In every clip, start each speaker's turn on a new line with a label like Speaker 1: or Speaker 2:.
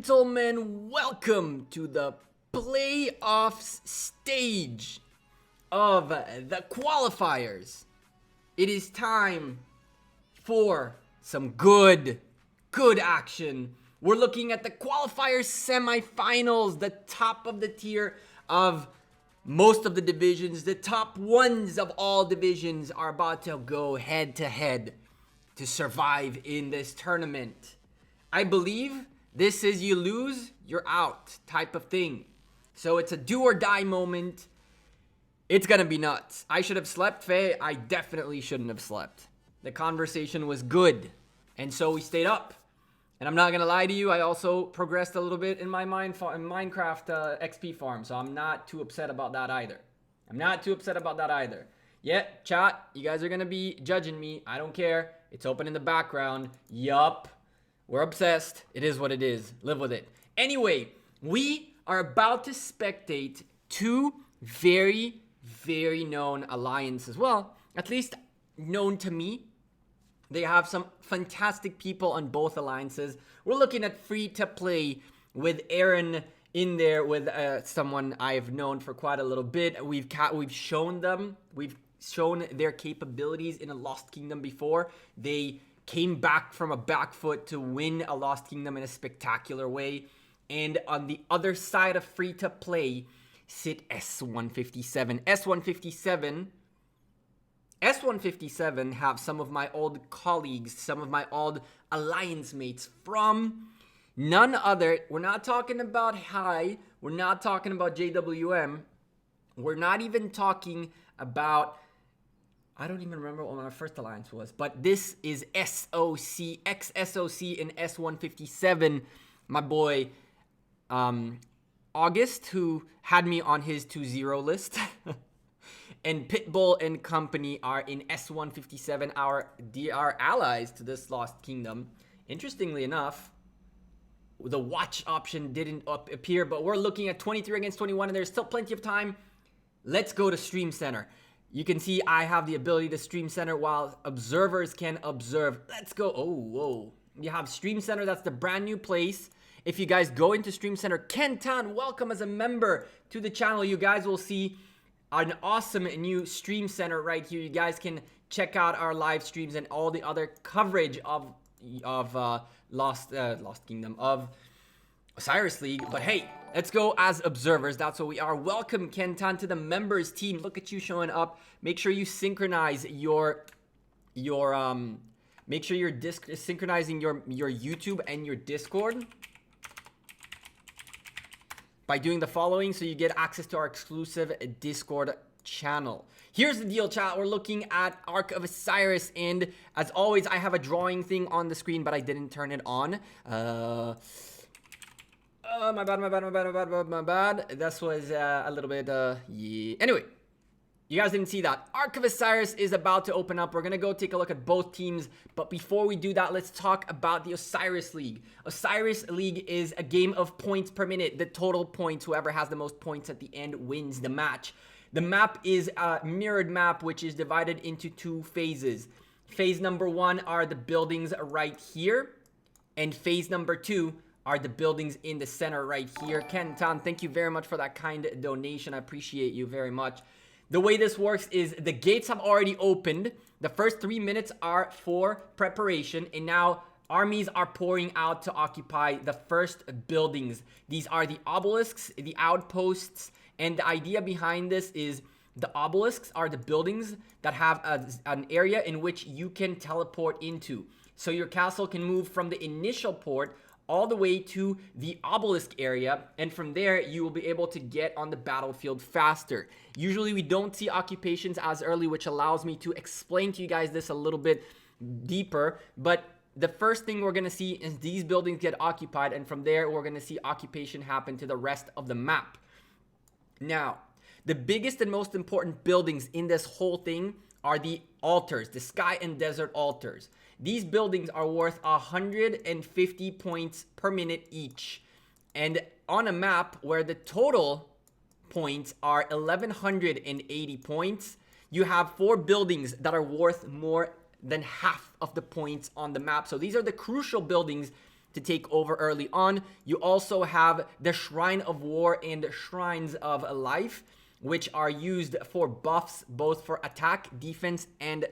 Speaker 1: gentlemen, welcome to the playoffs stage of the qualifiers. It is time for some good action. We're looking at the qualifiers semifinals, the top of the tier of most of the divisions. The top ones of all divisions are about to go head to head to survive in this tournament. I believe this is you lose, you're out type of thing. So it's a do or die moment. It's gonna be nuts. I should have slept, Faye. I definitely shouldn't have slept. The conversation was good, and so we stayed up. And I'm not gonna lie to you, I also progressed a little bit in my Minecraft XP farm, so I'm not too upset about that either. Yeah, chat, you guys are gonna be judging me. I don't care. It's open in the background. Yup. We're obsessed. It is what it is. Live with it. Anyway, we are about to spectate two very known alliances. Well, at least known to me. They have some fantastic people on both alliances. We're looking at free to play with Aaron in there with someone I've known for quite a little bit. We've shown them. We've shown their capabilities in a Lost Kingdom before. They came back from a back foot to win a Lost Kingdom in a spectacular way. And on the other side of free to play sit S157. S157 have some of my old colleagues, some of my old alliance mates from none other. We're not talking about High. We're not talking about JWM. We're not even talking about, I don't even remember what my first alliance was, but this is SOC, ex-SOC and S157, my boy August, who had me on his 2-0 list. And Pitbull and company are in S157, our allies to this Lost Kingdom. Interestingly enough, the watch option didn't appear, but we're looking at 23 against 21, and there's still plenty of time. Let's go to Stream Center. You can see I have the ability to Stream Center while observers can observe. Let's go. Oh, whoa. You have Stream Center. That's the brand new place. If you guys go into Stream Center, Kentan, welcome as a member to the channel. You guys will see an awesome new Stream Center right here. You guys can check out our live streams and all the other coverage of Lost Kingdom, of Osiris League. But hey, let's go as observers. That's what we are. Welcome, Kentan, to the members team. Look at you showing up. Make sure you synchronize make sure you're synchronizing your YouTube and your Discord by doing the following, so you get access to our exclusive Discord channel. Here's the deal, chat. We're looking at Ark of Osiris, and as always, I have a drawing thing on the screen, but I didn't turn it on. My bad. This was a little bit, yeah. Anyway, you guys didn't see that. Ark of Osiris is about to open up. We're gonna go take a look at both teams, but before we do that, let's talk about the Osiris League. Osiris League is a game of points per minute. The total points, whoever has the most points at the end wins the match. The map is a mirrored map, which is divided into two phases. Phase number 1 are the buildings right here, and phase number 2 are the buildings in the center right here. Kentan, thank you very much for that kind donation. I appreciate you very much. The way this works is the gates have already opened. The first 3 minutes are for preparation, and now armies are pouring out to occupy the first buildings. These are the obelisks, the outposts, and the idea behind this is the obelisks are the buildings that have an area in which you can teleport into. So your castle can move from the initial port all the way to the obelisk area, and from there you will be able to get on the battlefield faster. Usually we don't see occupations as early, which allows me to explain to you guys this a little bit deeper, but the first thing we're going to see is these buildings get occupied, and from there we're going to see occupation happen to the rest of the map. Now, the biggest and most important buildings in this whole thing are the altars, the sky and desert altars. These buildings are worth 150 points per minute each. And on a map where the total points are 1180 points, you have 4 buildings that are worth more than half of the points on the map. So these are the crucial buildings to take over early on. You also have the Shrine of War and Shrines of Life, which are used for buffs both for attack, defense, and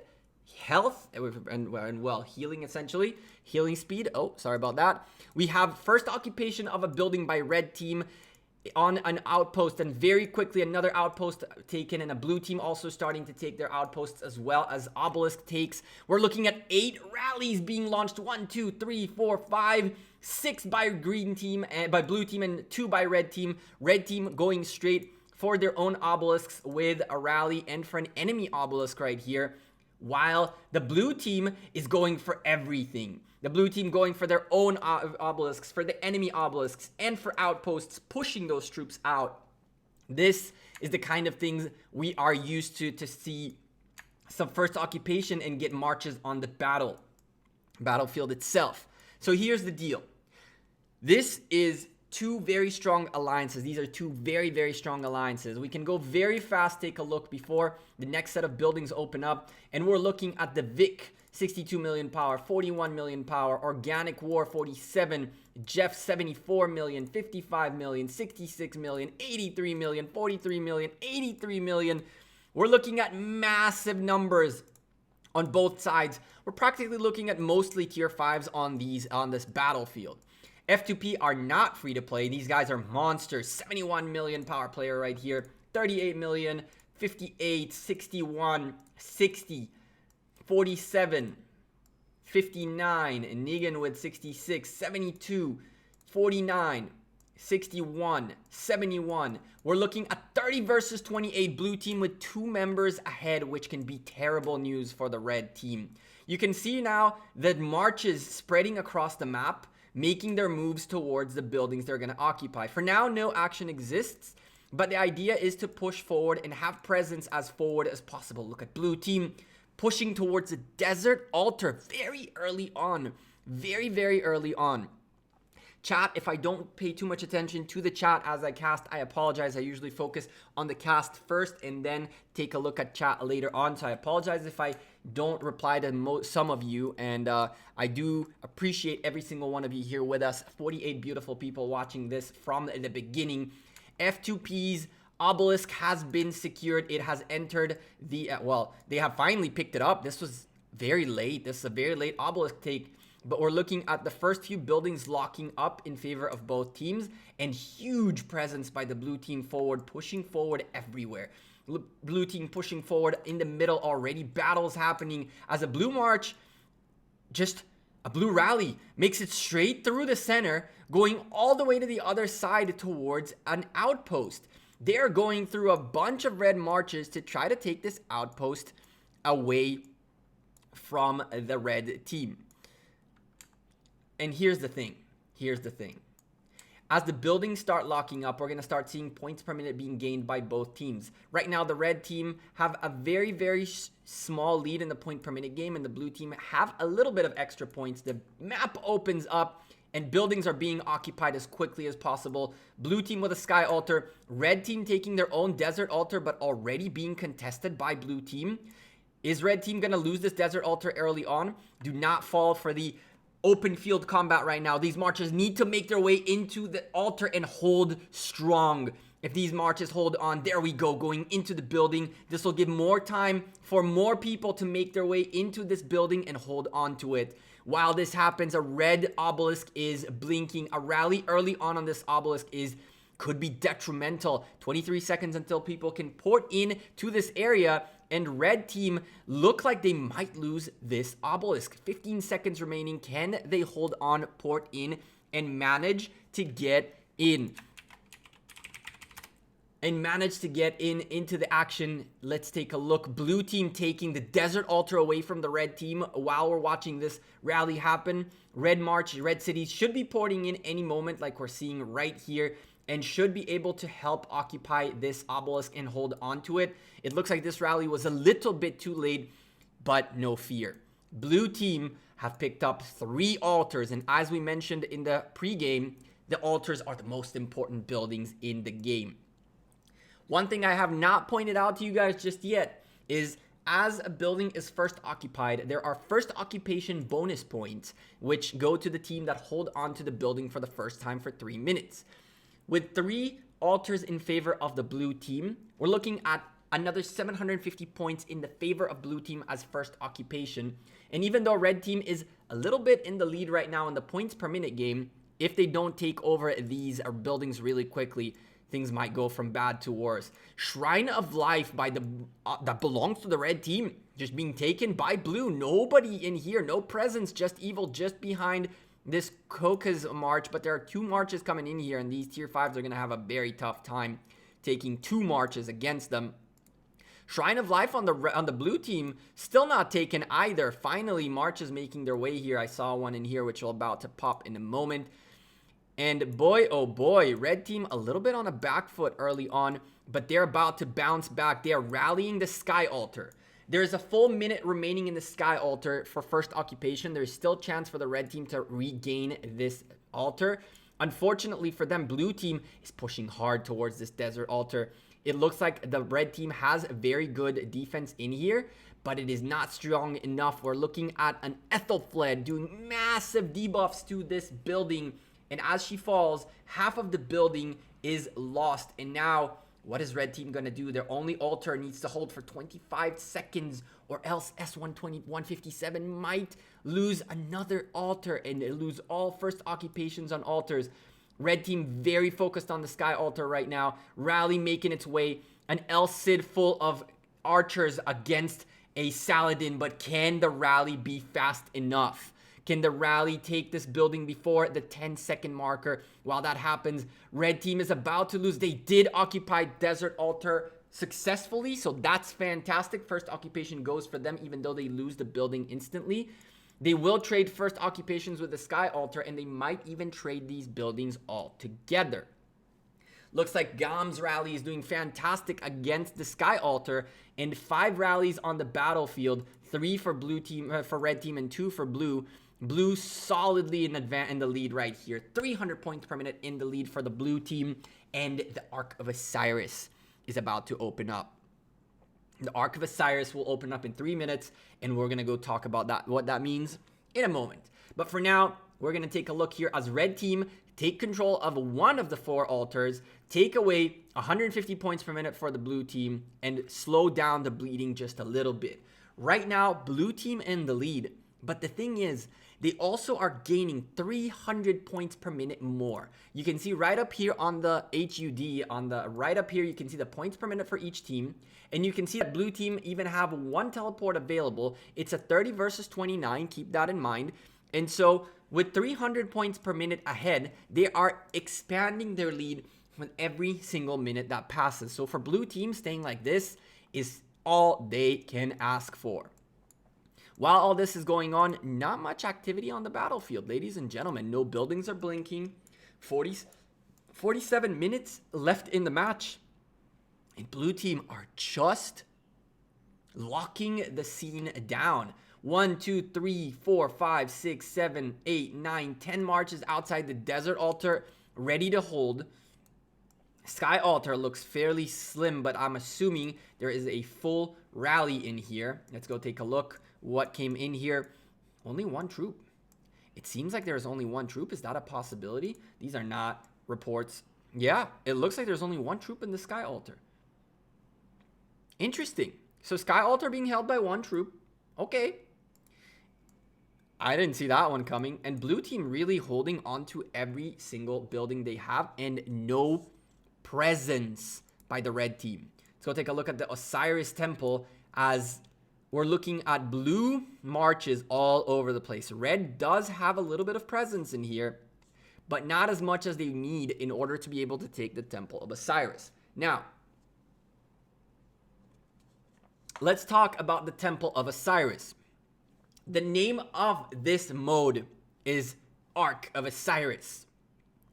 Speaker 1: health, and well, healing essentially. Healing speed. Oh, sorry about that. We have first occupation of a building by red team on an outpost, and very quickly another outpost taken, and a blue team also starting to take their outposts as well as obelisk takes. We're looking at 8 rallies being launched. 1, 2, 3, 4, 5, 6 by green team and by blue team, and 2 by red team. Red team going straight for their own obelisks with a rally and for an enemy obelisk right here, while the blue team is going for everything. The blue team going for their own obelisks, for the enemy obelisks, and for outposts, pushing those troops out. This is the kind of things we are used to see some first occupation and get marches on the battlefield itself. So here's the deal. This is 2 very strong alliances. These are 2 very, very strong alliances. We can go very fast, take a look before the next set of buildings open up. And we're looking at the Vic, 62 million power, 41 million power, Organic War, 47, Jeff, 74 million, 55 million, 66 million, 83 million, 43 million, 83 million. We're looking at massive numbers on both sides. We're practically looking at mostly tier 5s on this battlefield. F2P are not free to play. These guys are monsters. 71 million power player right here. 38 million, 58, 61, 60, 47, 59, and Negan with 66, 72, 49, 61, 71. We're looking at 30 versus 28. Blue team with 2 members ahead, which can be terrible news for the red team. You can see now that marches spreading across the map, making their moves towards the buildings they're going to occupy. For now, no action exists, but the idea is to push forward and have presence as forward as possible. Look at blue team pushing towards the desert altar very early on. Very, very early on. Chat, if I don't pay too much attention to the chat as I cast, I apologize. I usually focus on the cast first and then take a look at chat later on. So I apologize if I don't reply to some of you. And I do appreciate every single one of you here with us. 48 beautiful people watching this from the beginning. F2P's obelisk has been secured. It has entered the, well, they have finally picked it up. This was very late. This is a very late obelisk take. But we're looking at the first few buildings locking up in favor of both teams, and huge presence by the blue team forward, pushing forward everywhere. Blue team pushing forward in the middle already. Battles happening as a blue march, just a blue rally, makes it straight through the center, going all the way to the other side towards an outpost. They're going through a bunch of red marches to try to take this outpost away from the red team. And here's the thing. As the buildings start locking up, we're going to start seeing points per minute being gained by both teams. Right now, the red team have a very, very small lead in the point per minute game, and the blue team have a little bit of extra points. The map opens up, and buildings are being occupied as quickly as possible. Blue team with a sky altar. Red team taking their own desert altar, but already being contested by blue team. Is red team going to lose this desert altar early on? Do not fall for the open field combat right now. These marches need to make their way into the altar and hold strong. If these marches hold on, there we go, going into the building. This will give more time for more people to make their way into this building and hold on to it. While this happens, a red obelisk is blinking. A rally early on this obelisk could be detrimental. 23 seconds until people can port in to this area, and red team look like they might lose this obelisk. 15 seconds remaining. Can they hold on, port in, and manage to get in? Into the action. Let's take a look. Blue team taking the desert altar away from the red team while we're watching this rally happen. Red march, red cities should be porting in any moment, like we're seeing right here, and should be able to help occupy this obelisk and hold on to it. It looks like this rally was a little bit too late, but no fear. Blue team have picked up 3 altars, and as we mentioned in the pregame, the altars are the most important buildings in the game. One thing I have not pointed out to you guys just yet is as a building is first occupied, there are first occupation bonus points, which go to the team that hold on to the building for the first time for 3 minutes. With 3 altars in favor of the blue team, we're looking at another 750 points in the favor of blue team as first occupation. And even though red team is a little bit in the lead right now in the points per minute game, if they don't take over these buildings really quickly, things might go from bad to worse. Shrine of Life by the that belongs to the red team, just being taken by blue. Nobody in here, no presence, just evil just behind this Koka's march. But there are 2 marches coming in here, and these tier 5s are going to have a very tough time taking 2 marches against them. Shrine of Life on the blue team, still not taken either. Finally, marches making their way here. I saw one in here, which will about to pop in a moment. And boy, oh boy, red team a little bit on a back foot early on, but they're about to bounce back. They are rallying the Sky Altar. There's a full minute remaining in the Sky Altar for first occupation. There's still a chance for the red team to regain this altar. Unfortunately for them, blue team is pushing hard towards this desert altar. It looks like the red team has a very good defense in here, but it is not strong enough. We're looking at an Ethelfled doing massive debuffs to this building. And as she falls, half of the building is lost. And now, what is red team going to do? Their only altar needs to hold for 25 seconds, or else S157 might lose another altar and lose all first occupations on altars. Red team very focused on the Sky Altar right now. Rally making its way. An El Cid full of archers against a Saladin. But can the rally be fast enough? Can the rally take this building before the 10-second marker? While that happens, red team is about to lose. They did occupy Desert Altar successfully, so that's fantastic. First occupation goes for them, even though they lose the building instantly. They will trade first occupations with the Sky Altar, and they might even trade these buildings all together. Looks like Gam's rally is doing fantastic against the Sky Altar, and 5 rallies on the battlefield, 3 for blue team, for red team, and 2 for blue. Blue solidly in the lead right here. 300 points per minute in the lead for the blue team, and the Ark of Osiris is about to open up. The Ark of Osiris will open up in 3 minutes, and we're going to go talk about that, what that means in a moment. But for now, we're going to take a look here as red team take control of one of the 4 altars, take away 150 points per minute for the blue team, and slow down the bleeding just a little bit. Right now, blue team in the lead, but the thing is, they also are gaining 300 points per minute more. You can see right up here on the HUD, right up here, you can see the points per minute for each team. And you can see that blue team even have 1 teleport available. It's a 30 versus 29, keep that in mind. And so with 300 points per minute ahead, they are expanding their lead with every single minute that passes. So for blue team, staying like this is all they can ask for. While all this is going on, not much activity on the battlefield, ladies and gentlemen. No buildings are blinking. 47 minutes left in the match. And blue team are just locking the scene down. 1, 2, 3, 4, 5, 6, 7, 8, 9, 10 marches outside the desert altar, ready to hold. Sky Altar looks fairly slim, but I'm assuming there is a full rally in here. Let's go take a look. What came in here? Only 1 troop. It seems like there's only 1 troop. Is that a possibility? These are not reports. Yeah, it looks like there's only 1 troop in the Sky Altar. Interesting. So Sky Altar being held by 1 troop. Okay. I didn't see that one coming. And blue team really holding on to every single building they have, and no presence by the red team. Let's go take a look at the Osiris Temple as we're looking at blue marches all over the place. Red does have a little bit of presence in here, but not as much as they need in order to be able to take the Temple of Osiris. Now, let's talk about the Temple of Osiris. The name of this mode is Ark of Osiris.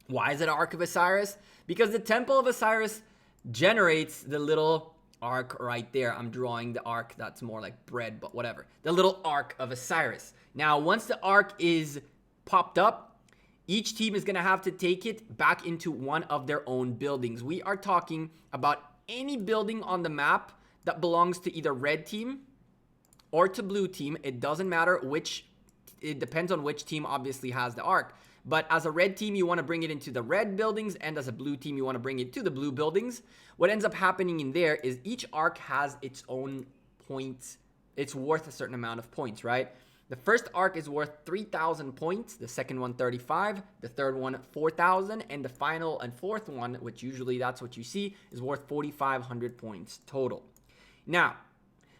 Speaker 1: Why is it Ark of Osiris? Because the Temple of Osiris generates the little arc right there. I'm drawing the arc that's more like bread, but whatever. The little Ark of Osiris. Now, once the arc is popped up, each team is going to have to take it back into one of their own buildings. We are talking about any building on the map that belongs to either red team or to blue team. It doesn't matter which, it depends on which team obviously has the arc. But as a red team, you want to bring it into the red buildings, and as a blue team, you want to bring it to the blue buildings. What ends up happening in there is each arc has its own points. It's worth a certain amount of points, right? The first arc is worth 3,000 points, the second one 35, the third one 4,000, and the final and fourth one, which usually that's what you see, is worth 4,500 points total. Now,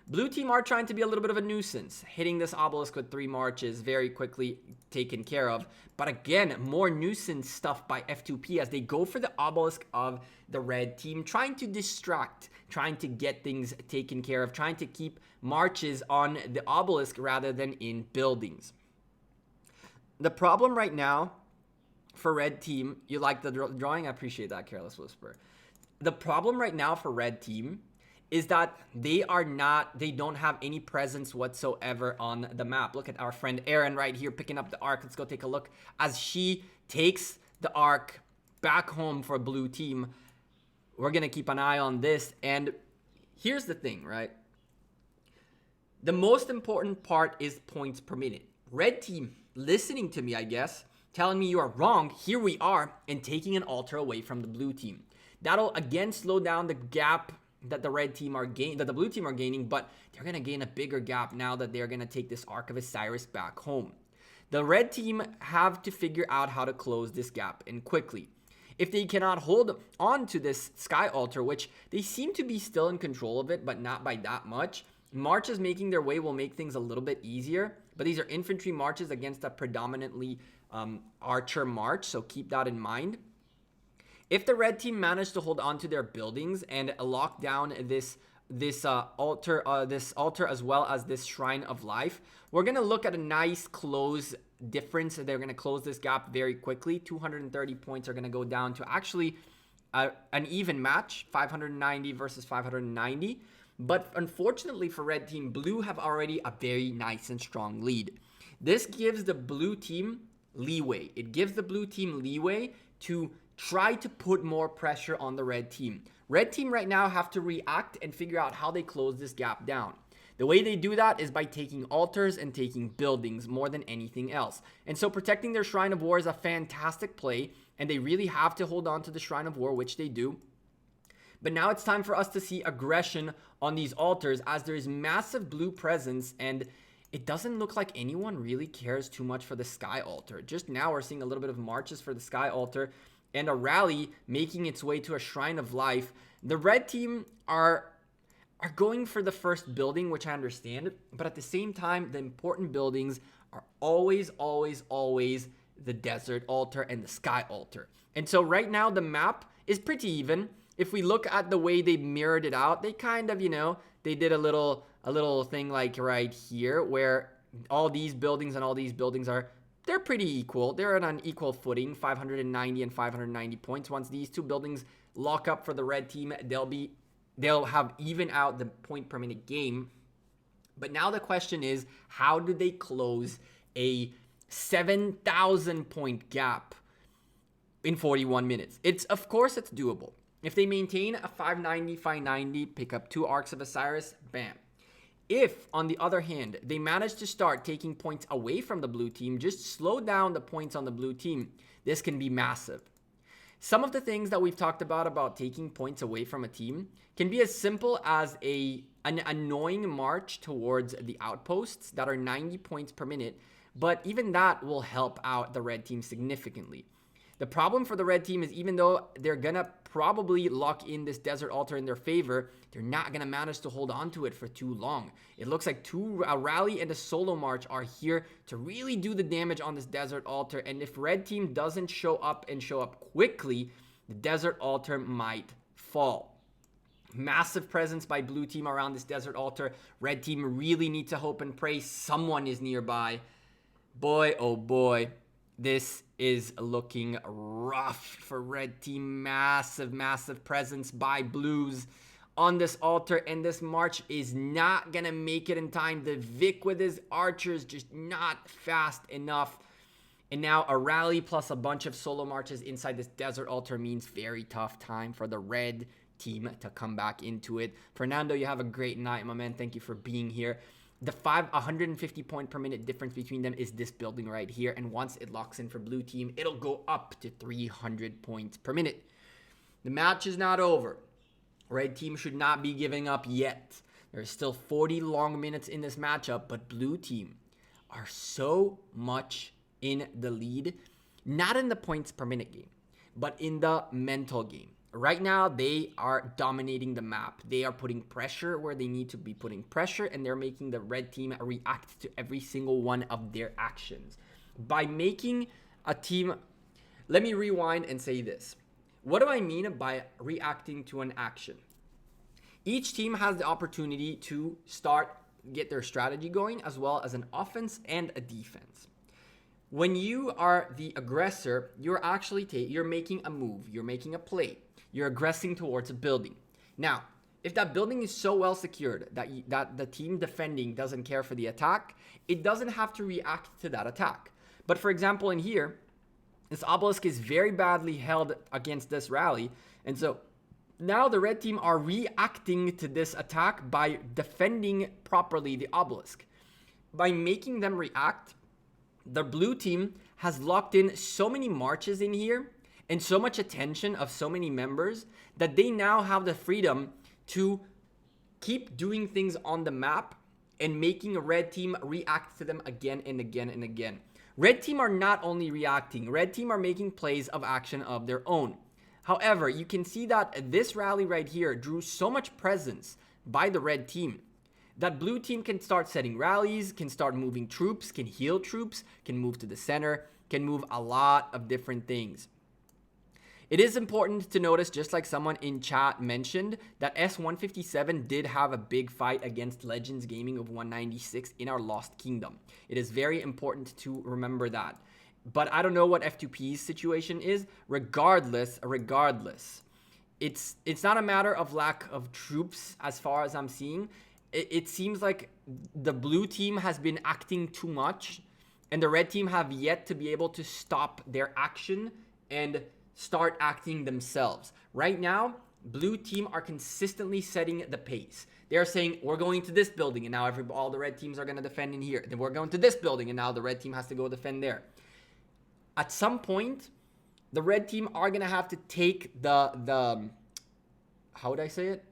Speaker 1: blue team are trying to be a little bit of a nuisance, hitting this obelisk with 3 marches very quickly taken care of. But again, more nuisance stuff by F2P as they go for the obelisk of the red team, trying to distract, trying to get things taken care of, trying to keep marches on the obelisk rather than in buildings. The problem right now for red team, you like the drawing? I appreciate that, Careless Whisper. The problem right now for red team is that they don't have any presence whatsoever on the map. Look at our friend Aaron right here picking up the arc. Let's go take a look as she takes the arc back home for blue team. We're going to keep an eye on this. And here's the thing, right? The most important part is points per minute. Red team listening to me, I guess, telling me you are wrong. Here we are, and taking an altar away from the blue team. That'll again slow down the gap that the red team are that the blue team are gaining, but they're gonna gain a bigger gap now that they're gonna take this Ark of Osiris back home. The red team have to figure out how to close this gap, and quickly. If they cannot hold on to this sky altar, which they seem to be still in control of it, but not by that much, marches making their way will make things a little bit easier. But these are infantry marches against a predominantly archer march, so keep that in mind. If the red team managed to hold on to their buildings and lock down this altar as well as this Shrine of Life, we're gonna look at a nice close difference. They're gonna close this gap very quickly. 230 points are gonna go down to actually an even match, 590 versus 590. But unfortunately for red team, blue have already a very nice and strong lead. This gives the blue team leeway. It gives the blue team leeway to try to put more pressure on the red team. Red team right now have to react and figure out how they close this gap down. The way they do that is by taking altars and taking buildings more than anything else. And so protecting their Shrine of War is a fantastic play, and they really have to hold on to the Shrine of War, which they do. But now it's time for us to see aggression on these altars as there is massive blue presence, and it doesn't look like anyone really cares too much for the Sky Altar. Just now we're seeing a little bit of marches for the Sky Altar and a rally making its way to a Shrine of Life. The red team are going for the first building, which I understand, but at the same time, the important buildings are always the Desert Altar and the Sky Altar. And so right now the map is pretty even. If we look at the way they mirrored it out, they kind of, they did a little thing like right here where all these buildings and all these buildings they're pretty equal. They're on an equal footing, 590 and 590 points. Once these two buildings lock up for the red team, they'll have even out the point per minute game. But now the question is, how do they close a 7,000 point gap in 41 minutes? Of course it's doable. If they maintain a 590, 590, pick up 2 Arks of Osiris, bam. If, on the other hand, they manage to start taking points away from the blue team, just slow down the points on the blue team, this can be massive. Some of the things that we've talked about taking points away from a team can be as simple as an annoying march towards the outposts that are 90 points per minute, but even that will help out the red team significantly. The problem for the red team is even though they're gonna probably lock in this Desert Altar in their favor, they're not gonna manage to hold on to it for too long. It looks like a rally and a solo march are here to really do the damage on this Desert Altar, and if red team doesn't show up quickly, the Desert Altar might fall. Massive presence by blue team around this Desert Altar. Red team really need to hope and pray someone is nearby. Boy, oh boy. This is looking rough for red team. Massive presence by blues on this altar, and this march is not gonna make it in time. The Vic with his archers just not fast enough. And now a rally plus a bunch of solo marches inside this Desert Altar means very tough time for the red team to come back into it. Fernando, you have a great night, my man. Thank you for being here. The 150 point per minute difference between them is this building right here. And once it locks in for blue team, it'll go up to 300 points per minute. The match is not over. Red team should not be giving up yet. There's still 40 long minutes in this matchup, but blue team are so much in the lead, not in the points per minute game, but in the mental game. Right now, they are dominating the map. They are putting pressure where they need to be putting pressure, and they're making the red team react to every single one of their actions. By making a team... Let me rewind and say this. What do I mean by reacting to an action? Each team has the opportunity to get their strategy going, as well as an offense and a defense. When you are the aggressor, you're actually you're making a move, you're making a play, you're aggressing towards a building. Now, if that building is so well secured that the team defending doesn't care for the attack, it doesn't have to react to that attack. But for example, in here, this obelisk is very badly held against this rally, and so now the red team are reacting to this attack by defending properly the obelisk. By making them react, the blue team has locked in so many marches in here and so much attention of so many members that they now have the freedom to keep doing things on the map and making a red team react to them again and again and again. Red team are not only reacting, red team are making plays of action of their own. However, you can see that this rally right here drew so much presence by the red team that blue team can start setting rallies, can start moving troops, can heal troops, can move to the center, can move a lot of different things. It is important to notice, just like someone in chat mentioned, that S157 did have a big fight against Legends Gaming of 196 in our Lost Kingdom. It is very important to remember that. But I don't know what F2P's situation is. Regardless, it's not a matter of lack of troops as far as I'm seeing. It seems like the blue team has been acting too much, and the red team have yet to be able to stop their action and start acting themselves. Right now, blue team are consistently setting the pace. They're saying, we're going to this building, and now all the red teams are going to defend in here. Then we're going to this building, and now the red team has to go defend there. At some point, the red team are going to have to take how would I say it?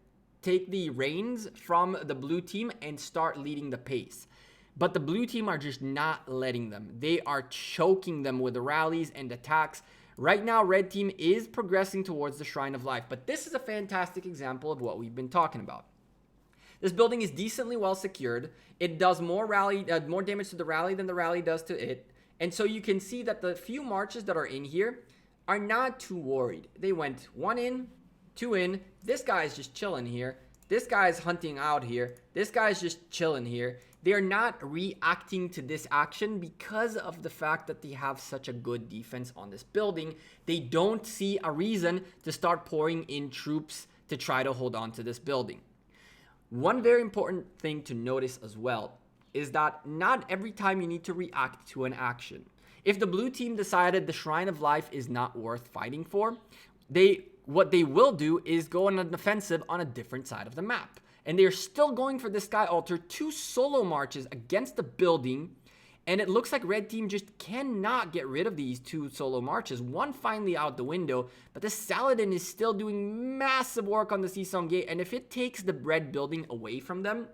Speaker 1: Take the reins from the blue team and start leading the pace. But the blue team are just not letting them. They are choking them with the rallies and attacks. Right now, red team is progressing towards the Shrine of Life, but this is a fantastic example of what we've been talking about. This building is decently well secured. It does more damage to the rally than the rally does to it. And so you can see that the few marches that are in here are not too worried. They went 1 in, 2 in. This guy is just chilling here. This guy is hunting out here. This guy is just chilling here. They are not reacting to this action because of the fact that they have such a good defense on this building. They don't see a reason to start pouring in troops to try to hold on to this building. One very important thing to notice as well is that not every time you need to react to an action. If the blue team decided the Shrine of Life is not worth fighting for, what they will do is go on an offensive on a different side of the map. And they're still going for this Sky Altar, 2 solo marches against the building, and it looks like red team just cannot get rid of these 2 solo marches. One finally out the window, but the Saladin is still doing massive work on the Seasong Gate, and if it takes the red building away from them,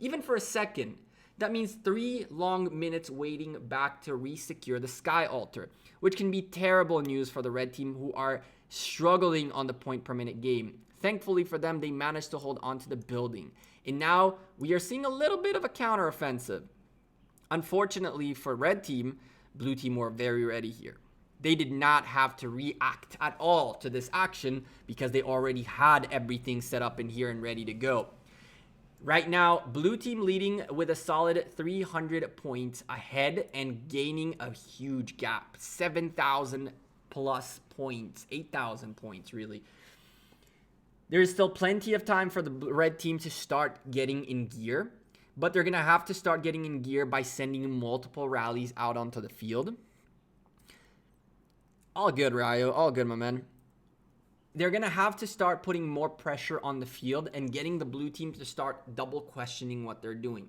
Speaker 1: even for a second, that means 3 long minutes waiting back to re-secure the Sky Altar, which can be terrible news for the red team who are struggling on the point per minute game. Thankfully for them, they managed to hold on to the building. And now we are seeing a little bit of a counteroffensive. Unfortunately for red team, blue team were very ready here. They did not have to react at all to this action because they already had everything set up in here and ready to go. Right now, blue team leading with a solid 300 points ahead and gaining a huge gap. 7,000 plus points, 8,000 points really. There is still plenty of time for the red team to start getting in gear, but they're going to have to start getting in gear by sending multiple rallies out onto the field. All good, Ryo. All good, my man. They're going to have to start putting more pressure on the field and getting the blue team to start double questioning what they're doing.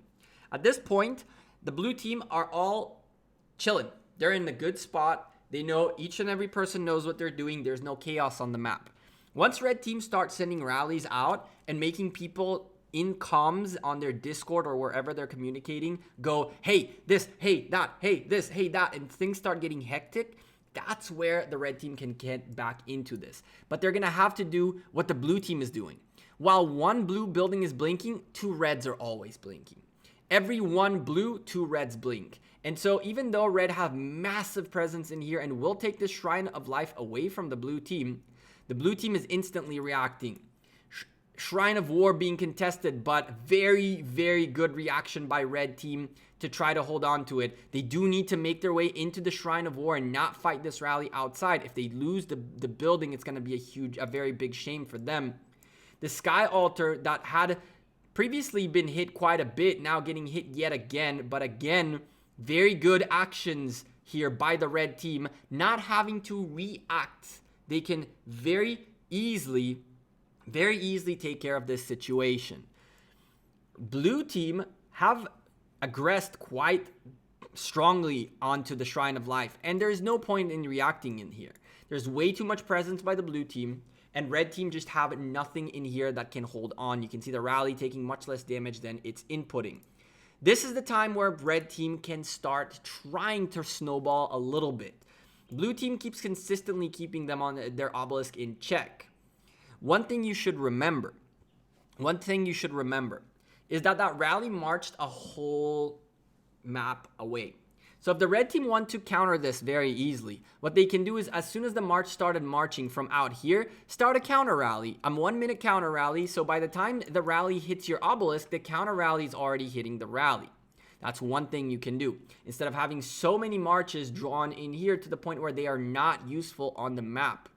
Speaker 1: At this point, the blue team are all chilling. They're in a good spot. They know each and every person knows what they're doing. There's no chaos on the map. Once red team starts sending rallies out and making people in comms on their Discord or wherever they're communicating go, hey, this, hey, that, hey, this, hey, that, and things start getting hectic, that's where the red team can get back into this. But they're going to have to do what the blue team is doing. While one blue building is blinking, two reds are always blinking. Every one blue, two reds blink. And so even though red have massive presence in here and will take this Shrine of Life away from the blue team is instantly reacting. Shrine of War being contested, but very, very good reaction by red team to try to hold on to it. They do need to make their way into the Shrine of War and not fight this rally outside. If they lose the building, it's going to be a very big shame for them. The Sky Altar that had previously been hit quite a bit, now getting hit yet again. But again, very good actions here by the red team, not having to react. They can very easily take care of this situation. Blue team have aggressed quite strongly onto the Shrine of Life, and there's no point in reacting in here. There's way too much presence by the blue team, and red team just have nothing in here that can hold on. You can see the rally taking much less damage than it's inputting. This is the time where red team can start trying to snowball a little bit. Blue team keeps consistently keeping them on their obelisk in check. One thing you should remember is that rally marched a whole map away. So if the red team want to counter this very easily, what they can do is as soon as the march started marching from out here, start a counter rally. 1 minute counter rally. So by the time the rally hits your obelisk, the counter rally is already hitting the rally. That's one thing you can do. Instead of having so many marches drawn in here to the point where they are not useful on the map.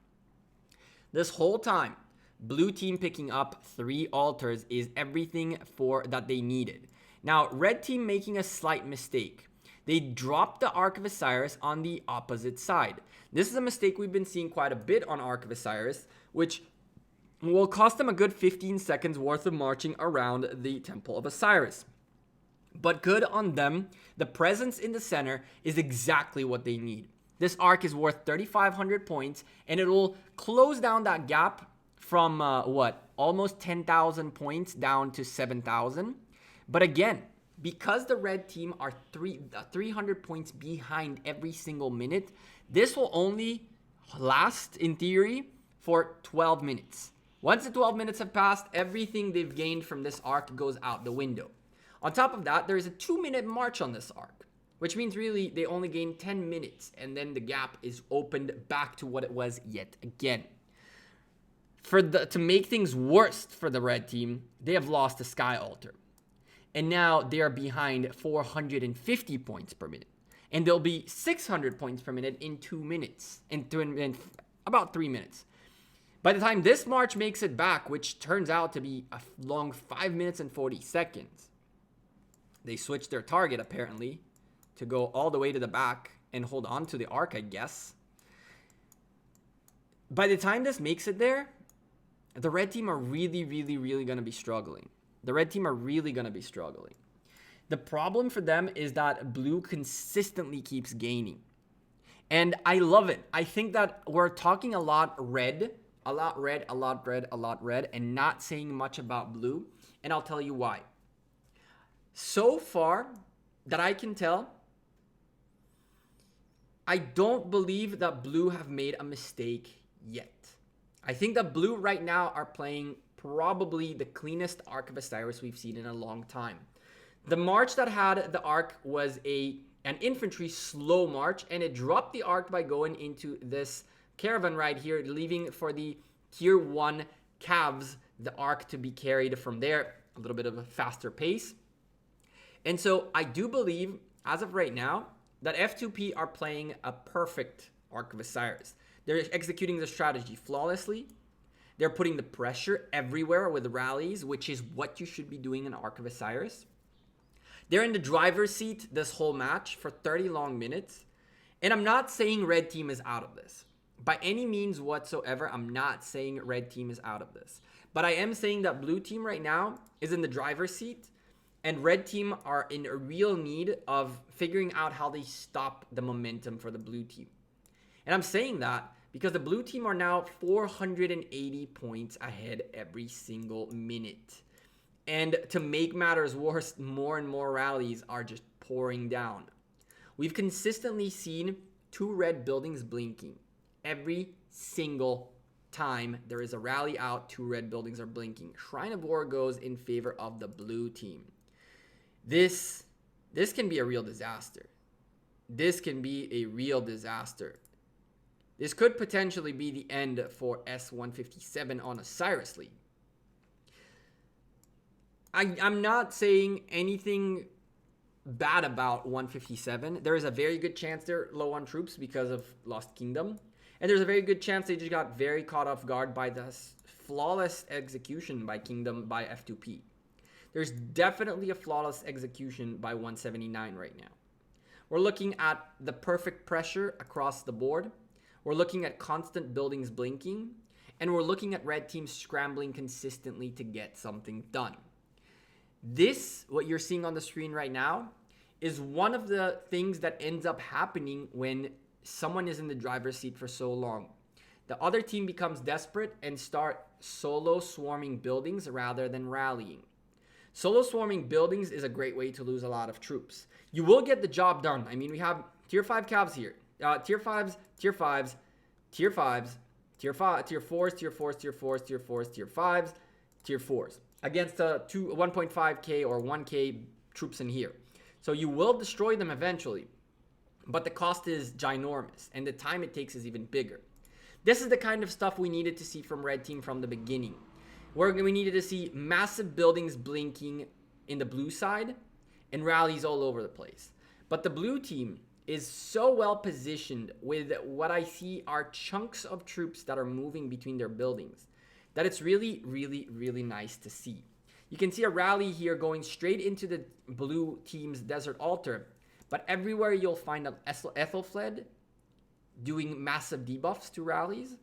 Speaker 1: This whole time, blue team picking up 3 altars is everything that they needed. Now, red team making a slight mistake. They dropped the Ark of Osiris on the opposite side. This is a mistake we've been seeing quite a bit on Ark of Osiris, which will cost them a good 15 seconds worth of marching around the Temple of Osiris. But good on them. The presence in the center is exactly what they need. This Ark is worth 3,500 points, and it will close down that gap from almost 10,000 points down to 7,000. But again, because the red team are 300 points behind every single minute, this will only last, in theory, for 12 minutes. Once the 12 minutes have passed, everything they've gained from this arc goes out the window. On top of that, there is a 2-minute march on this arc, which means really they only gain 10 minutes, and then the gap is opened back to what it was yet again. To make things worse for the red team, they have lost the Sky Altar. And now they are behind 450 points per minute. And they'll be 600 points per minute in 2 minutes. In about 3 minutes. By the time this march makes it back, which turns out to be a long 5 minutes and 40 seconds, they switched their target apparently to go all the way to the back and hold on to the arc, I guess. By the time this makes it there, the red team are really going to be struggling. The problem for them is that blue consistently keeps gaining. And I love it. I think that we're talking a lot red, and not saying much about blue. And I'll tell you why. So far that I can tell, I don't believe that blue have made a mistake yet. I think that blue right now are playing probably the cleanest Ark of Osiris we've seen in a long time. The march that had the Ark was an infantry slow march, and it dropped the Ark by going into this caravan right here, leaving for the tier 1 calves the Ark to be carried from there, a little bit of a faster pace. And so I do believe, as of right now, that F2P are playing a perfect Ark of Osiris. They're executing the strategy flawlessly. They're putting the pressure everywhere with rallies, which is what you should be doing in Ark of Osiris. They're in the driver's seat this whole match for 30 long minutes. And I'm not saying red team is out of this. By any means whatsoever, I'm not saying red team is out of this. But I am saying that blue team right now is in the driver's seat. And red team are in a real need of figuring out how they stop the momentum for the blue team. And I'm saying that because the blue team are now 480 points ahead every single minute. And to make matters worse, more and more rallies are just pouring down. We've consistently seen 2 red buildings blinking. Every single time there is a rally out, 2 red buildings are blinking. Shrine of War goes in favor of the blue team. This can be a real disaster. This can be a real disaster. This could potentially be the end for S157 on Osiris League. I'm not saying anything bad about 157. There is a very good chance they're low on troops because of Lost Kingdom. And there's a very good chance they just got very caught off guard by the flawless execution by Kingdom by F2P. There's definitely a flawless execution by 179 right now. We're looking at the perfect pressure across the board. We're looking at constant buildings blinking. And we're looking at red teams scrambling consistently to get something done. This, what you're seeing on the screen right now, is one of the things that ends up happening when someone is in the driver's seat for so long. The other team becomes desperate and start solo swarming buildings rather than rallying. Solo swarming buildings is a great way to lose a lot of troops. You will get the job done. I mean, we have tier 5 cavs here. Tier 5s, tier 5s, tier 5s, tier 4s, tier 4s, tier 4s, tier 4s, tier 5s, tier 4s. Against 1.5k or 1k troops in here. So you will destroy them eventually. But the cost is ginormous. And the time it takes is even bigger. This is the kind of stuff we needed to see from red team from the beginning. Where we needed to see massive buildings blinking in the blue side and rallies all over the place. But the blue team is so well positioned with what I see are chunks of troops that are moving between their buildings that it's really, really, really nice to see. You can see a rally here going straight into the blue team's desert altar, but everywhere you'll find an Ethelfled doing massive debuffs to rallies,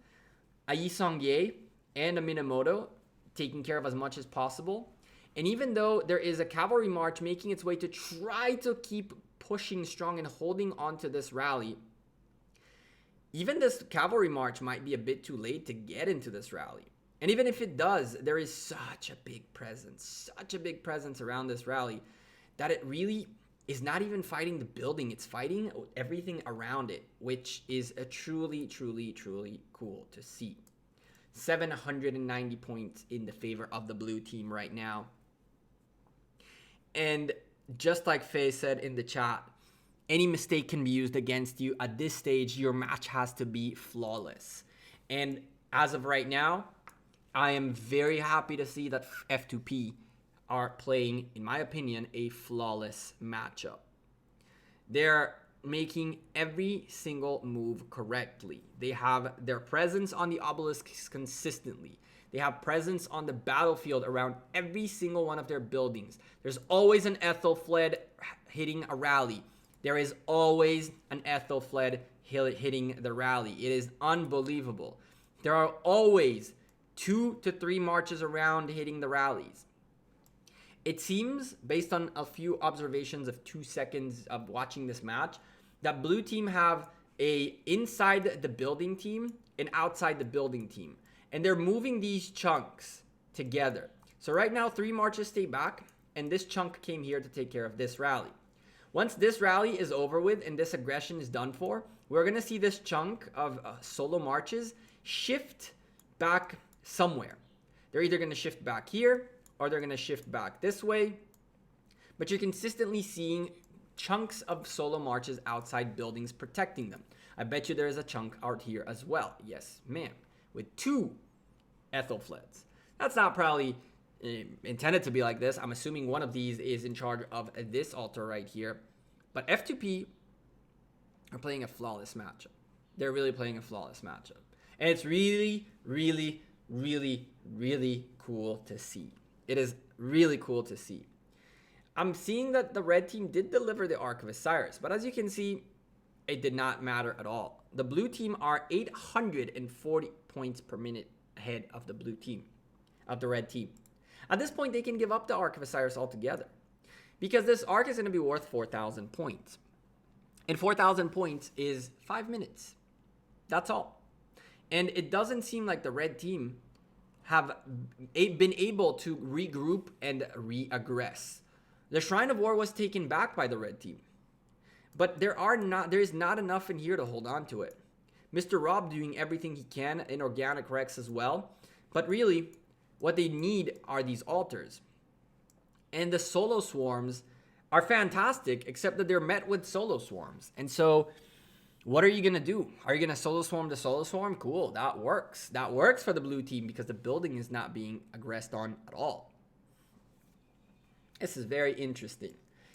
Speaker 1: a Yi Song-Ye and a Minamoto taking care of as much as possible. And even though there is a cavalry march making its way to try to keep pushing strong and holding on to this rally, even this cavalry march might be a bit too late to get into this rally. And even if it does, there is such a big presence around this rally that it really is not even fighting the building. It's fighting everything around it, which is a truly, truly, truly cool to see. 790 points in the favor of the blue team right now. And just like Faye said in the chat, any mistake can be used against you. At this stage, your match has to be flawless. And as of right now, I am very happy to see that F2P are playing, in my opinion, a flawless matchup. They're making every single move correctly. They have their presence on the obelisks consistently. They have presence on the battlefield around every single one of their buildings. There's always an Ethelfled hitting a rally. There is always an Ethelfled hitting the rally. It is unbelievable. There are always 2 to 3 marches around hitting the rallies. It seems, based on a few observations of 2 seconds of watching this match, that blue team have a inside the building team and outside the building team. And they're moving these chunks together. So right now, 3 marches stay back, and this chunk came here to take care of this rally. Once this rally is over with and this aggression is done for, we're going to see this chunk of solo marches shift back somewhere. They're either going to shift back here, or they're going to shift back this way. But you're consistently seeing chunks of solo marches outside buildings protecting them. I bet you there is a chunk out here as well. Yes, ma'am. With 2 Ethelfleds. That's not probably intended to be like this. I'm assuming one of these is in charge of this altar right here. But F2P are playing a flawless matchup. They're really playing a flawless matchup. And it's really, really, really, really cool to see. It is really cool to see. I'm seeing that the red team did deliver the Ark of Osiris, but as you can see, it did not matter at all. The blue team are 840 points per minute ahead of the blue team, of the red team. At this point, they can give up the Ark of Osiris altogether. Because this arc is going to be worth 4,000 points. And 4,000 points is 5 minutes. That's all. And it doesn't seem like the red team have been able to regroup and re-aggress. The Shrine of War was taken back by the red team. But there is not enough in here to hold on to it. Mr. Rob doing everything he can in Organic Rex as well. But really, what they need are these altars. And the solo swarms are fantastic, except that they're met with solo swarms. And so, what are you going to do? Are you going to solo swarm the solo swarm? Cool, that works. That works for the blue team because the building is not being aggressed on at all. This is very interesting.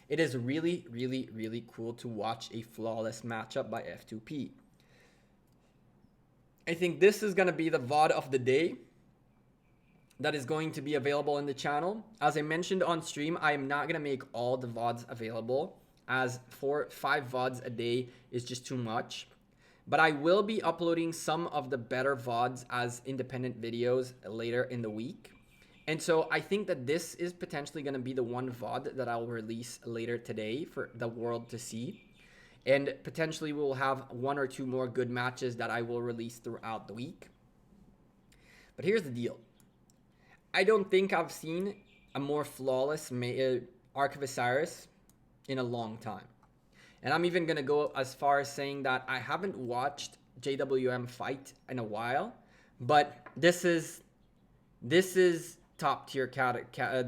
Speaker 1: It is really, really, really cool to watch a flawless matchup by F2P. I think this is going to be the VOD of the day that is going to be available in the channel. As I mentioned on stream, I am not going to make all the VODs available, as 4-5 VODs a day is just too much. But I will be uploading some of the better VODs as independent videos later in the week. And so I think that this is potentially going to be the one VOD that I'll release later today for the world to see. And potentially we'll have 1 or 2 more good matches that I will release throughout the week. But here's the deal. I don't think I've seen a more flawless Ark of Osiris in a long time. And I'm even going to go as far as saying that I haven't watched JWM fight in a while. But this is top tier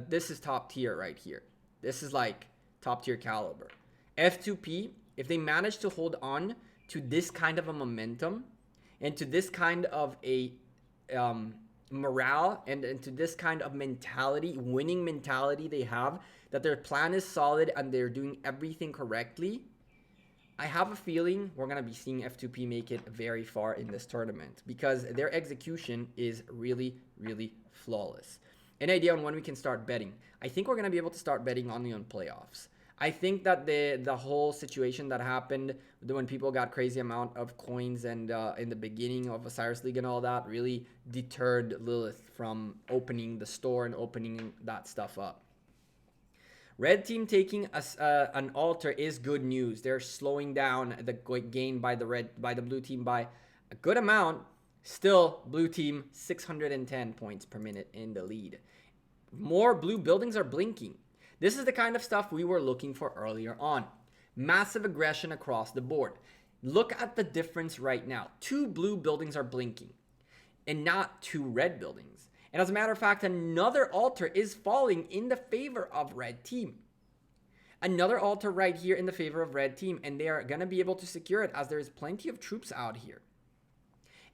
Speaker 1: this is top tier right here. This is like top tier caliber. F2P, if they manage to hold on to this kind of a momentum and to this kind of a morale and to this kind of mentality, winning mentality they have, that their plan is solid and they're doing everything correctly, I have a feeling we're going to be seeing F2P make it very far in this tournament because their execution is really, really flawless. An idea on when we can start betting. I think we're going to be able to start betting only on playoffs. I think that the whole situation that happened when people got crazy amount of coins and in the beginning of Osiris League and all that really deterred Lilith from opening the store and opening that stuff up. Red team taking an altar is good news. They're slowing down the gain by the blue team by a good amount. Still, blue team 610 points per minute in the lead. More blue buildings are blinking. This is the kind of stuff we were looking for earlier on. Massive aggression across the board. Look at the difference right now. 2 blue buildings are blinking and not 2 red buildings. And as a matter of fact, another altar is falling in the favor of red team. Another altar right here in the favor of red team, and they are going to be able to secure it as there is plenty of troops out here.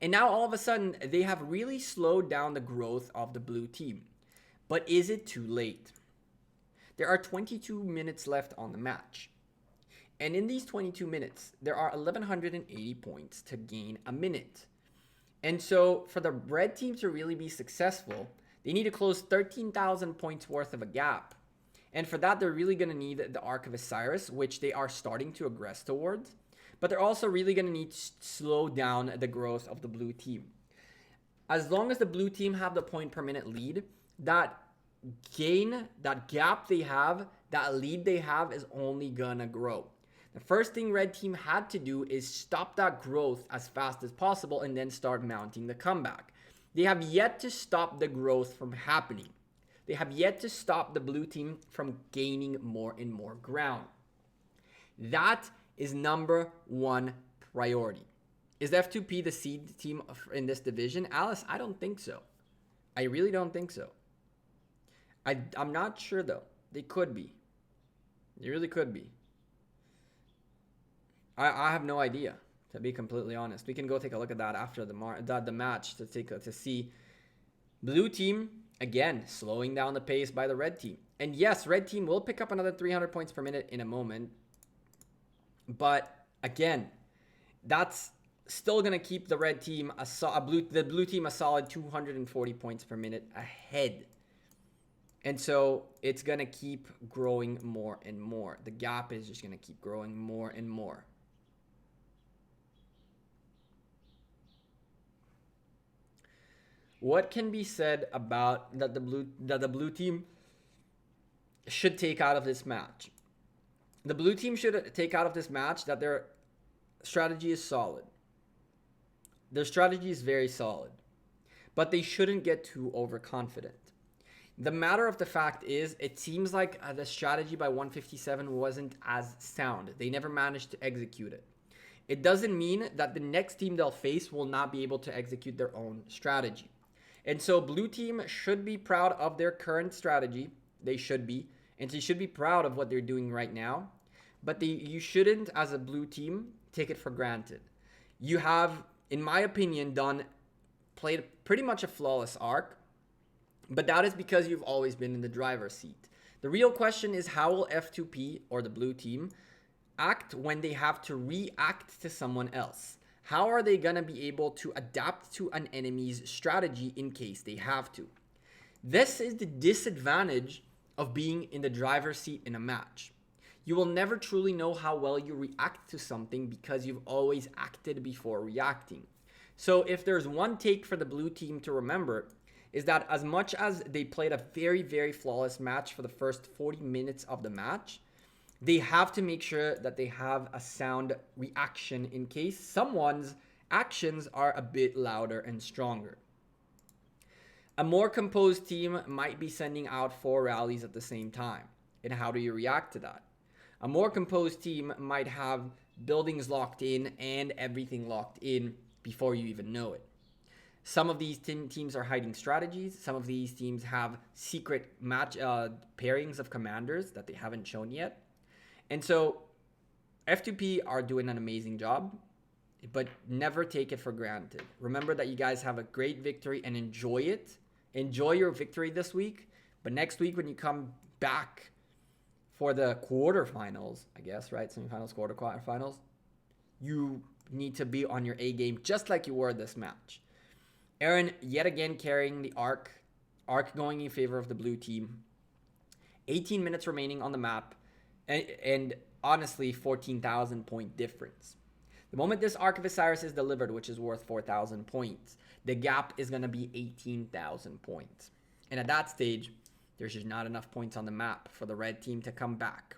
Speaker 1: And now all of a sudden, they have really slowed down the growth of the blue team. But is it too late? There are 22 minutes left on the match. And in these 22 minutes, there are 1,180 points to gain a minute. And so for the red team to really be successful, they need to close 13,000 points worth of a gap. And for that, they're really going to need the Ark of Osiris, which they are starting to aggress towards. But they're also really going to need to slow down the growth of the blue team. As long as the blue team have the point per minute lead, that gain, that gap they have, that lead they have is only going to grow. The first thing red team had to do is stop that growth as fast as possible and then start mounting the comeback. They have yet to stop the growth from happening. They have yet to stop the blue team from gaining more and more ground. That is number 1 priority. Is F2P the seed team in this division? Alice, I don't think so. I really don't think so. I'm not sure though. They could be. They really could be. I have no idea, to be completely honest. We can go take a look at that after the match to see. Blue team, again, slowing down the pace by the red team. And yes, red team will pick up another 300 points per minute in a moment. But again, that's still going to keep the red team, the blue team, a solid 240 points per minute ahead. And so it's going to keep growing more and more. The gap is just going to keep growing more and more. What can be said about that the blue team should take out of this match. The blue team should take out of this match that their strategy is solid. Their strategy is very solid. But they shouldn't get too overconfident. The matter of the fact is, it seems like the strategy by 157 wasn't as sound. They never managed to execute it. It doesn't mean that the next team they'll face will not be able to execute their own strategy. And so blue team should be proud of their current strategy. They should be. And they should be proud of what they're doing right now. But you shouldn't, as a blue team, take it for granted. You have, in my opinion, played pretty much a flawless arc. But that is because you've always been in the driver's seat. The real question is, how will F2P, or the blue team, act when they have to react to someone else? How are they going to be able to adapt to an enemy's strategy in case they have to? This is the disadvantage of being in the driver's seat in a match. You will never truly know how well you react to something because you've always acted before reacting. So if there's one take for the blue team to remember, is that as much as they played a very, very flawless match for the first 40 minutes of the match, they have to make sure that they have a sound reaction in case someone's actions are a bit louder and stronger. A more composed team might be sending out 4 rallies at the same time. And how do you react to that? A more composed team might have buildings locked in and everything locked in before you even know it. Some of these teams are hiding strategies. Some of these teams have secret match pairings of commanders that they haven't shown yet. And so F2P are doing an amazing job, but never take it for granted. Remember that you guys have a great victory and enjoy it. Enjoy your victory this week. But next week when you come back for the quarterfinals, I guess, right? Semifinals, quarterfinals, you need to be on your A game just like you were this match. Aaron yet again carrying the arc. Arc going in favor of the blue team. 18 minutes remaining on the map. And honestly, 14,000 point difference. The moment this Arc of Osiris is delivered, which is worth 4,000 points, the gap is going to be 18,000 points. And at that stage, there's just not enough points on the map for the red team to come back.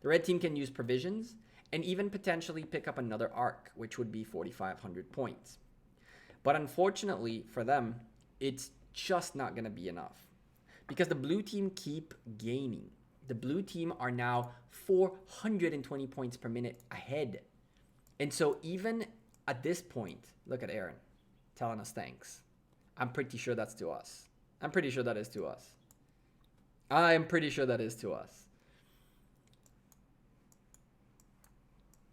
Speaker 1: The red team can use provisions and even potentially pick up another Arc, which would be 4,500 points. But unfortunately for them, it's just not going to be enough because the blue team keep gaining. The blue team are now 420 points per minute ahead. And so even at this point, look at Aaron telling us thanks. I'm pretty sure that's to us. I'm pretty sure that is to us. I'm pretty sure that is to us.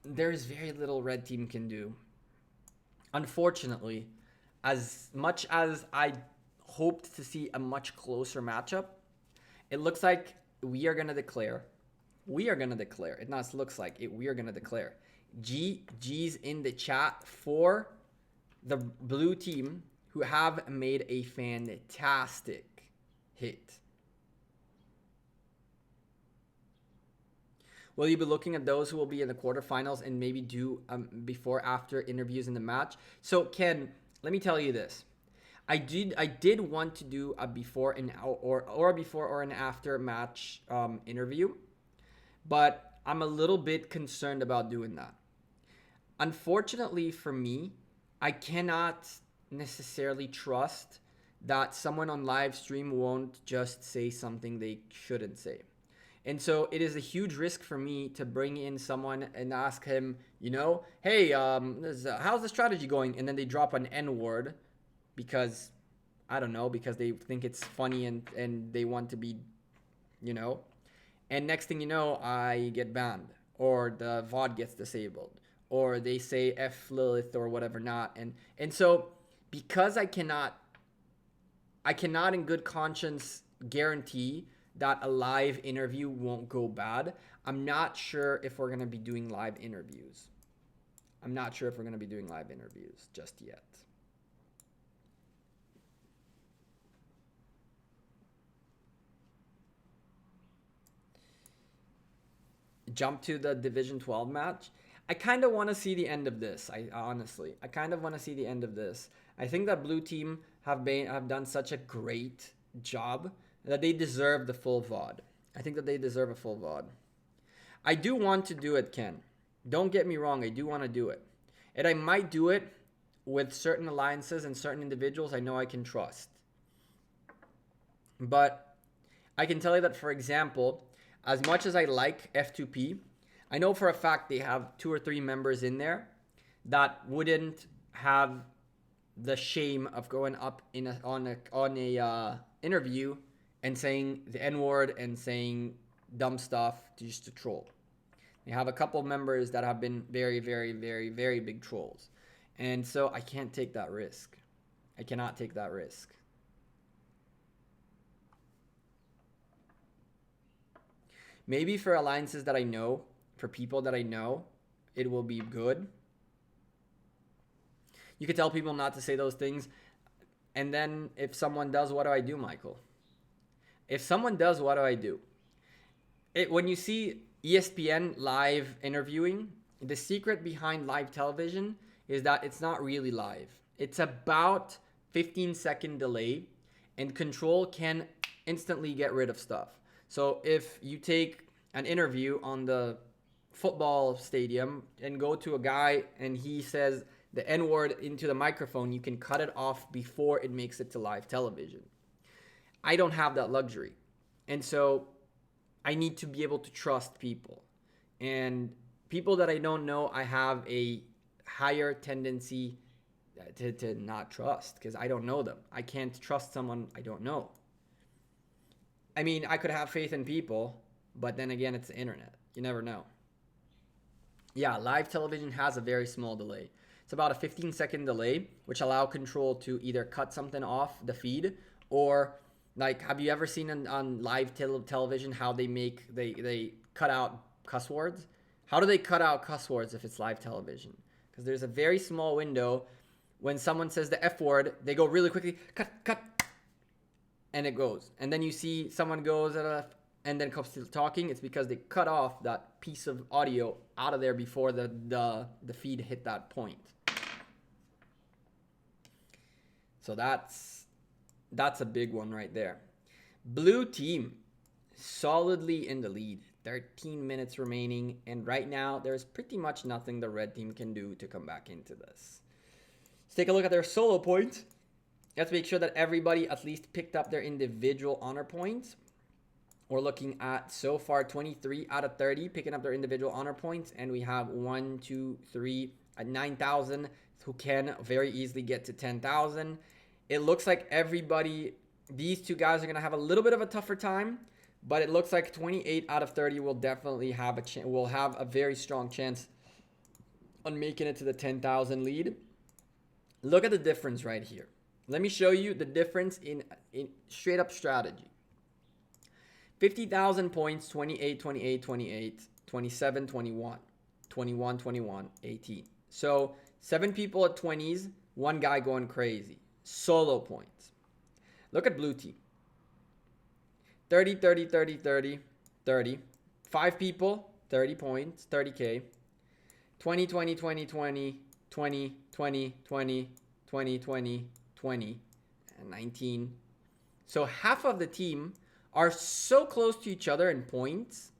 Speaker 1: There's very little red team can do. Unfortunately, as much as I hoped to see a much closer matchup, it looks like we are going to declare. We are going to declare. It not looks like it. We are going to declare. GG's in the chat for the blue team who have made a fantastic hit. Will you be looking at those who will be in the quarterfinals and maybe do before-after interviews in the match? So, Ken, let me tell you this. I did want to do a before and or a before or an after match interview, but I'm a little bit concerned about doing that. Unfortunately for me, I cannot necessarily trust that someone on live stream won't just say something they shouldn't say. And so it is a huge risk for me to bring in someone and ask him, you know, hey, how's the strategy going? And then they drop an N-word because, I don't know, because they think it's funny and they want to be, you know. And next thing you know, I get banned or the VOD gets disabled or they say F Lilith or whatever not. And so because I cannot in good conscience guarantee that a live interview won't go bad, I'm not sure if we're going to be doing live interviews. I'm not sure if we're going to be doing live interviews just yet. Jump to the Division 12 match. I kind of want to see the end of this. I kind of want to see the end of this. I think that blue team have done such a great job that they deserve the full VOD. I think that they deserve a full VOD. I do want to do it, Ken. Don't get me wrong. I do want to do it. And I might do it with certain alliances and certain individuals I know I can trust. But I can tell you that, for example, as much as I like F2P, I know for a fact they have 2 or 3 members in there that wouldn't have the shame of going up in on a interview and saying the N-word and saying dumb stuff just to troll. They have a couple of members that have been very, very, very, very big trolls. And so I can't take that risk. I cannot take that risk. Maybe for alliances that I know, for people that I know, it will be good. You could tell people not to say those things. And then if someone does, what do I do, Michael? If someone does, what do I do? When you see ESPN live interviewing, the secret behind live television is that it's not really live. It's about 15-second delay, and control can instantly get rid of stuff. So if you take an interview on the football stadium and go to a guy and he says the N-word into the microphone, you can cut it off before it makes it to live television. I don't have that luxury. And so I need to be able to trust people. And people that I don't know, I have a higher tendency to not trust because I don't know them. I can't trust someone I don't know. I mean, I could have faith in people, but then again, it's the internet. You never know. Yeah, live television has a very small delay. It's about a 15-second delay, which allow control to either cut something off the feed or, like, have you ever seen on live television how they cut out cuss words? How do they cut out cuss words if it's live television? Because there's a very small window. When someone says the F word, they go really quickly, cut, and it goes. And then you see someone goes and then comes to talking. It's because they cut off that piece of audio out of there before the feed hit that point. So that's a big one right there. Blue team solidly in the lead. 13 minutes remaining, and right now there's pretty much nothing the red team can do to come back into this. Let's take a look at their solo points. Let's make sure that everybody at least picked up their individual honor points. We're looking at so far 23 out of 30 picking up their individual honor points, and we have 1, 2, 3 at 9,000 who can very easily get to 10,000. It looks like these two guys are going to have a little bit of a tougher time, but it looks like 28 out of 30 will definitely have a very strong chance on making it to the 10,000 lead. Look at the difference right here. Let me show you the difference in straight up strategy. 50,000 points, 28, 28, 28, 27, 21, 21, 21, 18. So 7 people at 20s, 1 guy going crazy. Solo points. Look at blue team. 30, 30, 30, 30, 30. 5 people, 30 points, 30K. 20, 20, 20, 20, 20, 20, 20, 20, 20, 20, and 19. So half of the team are so close to each other in points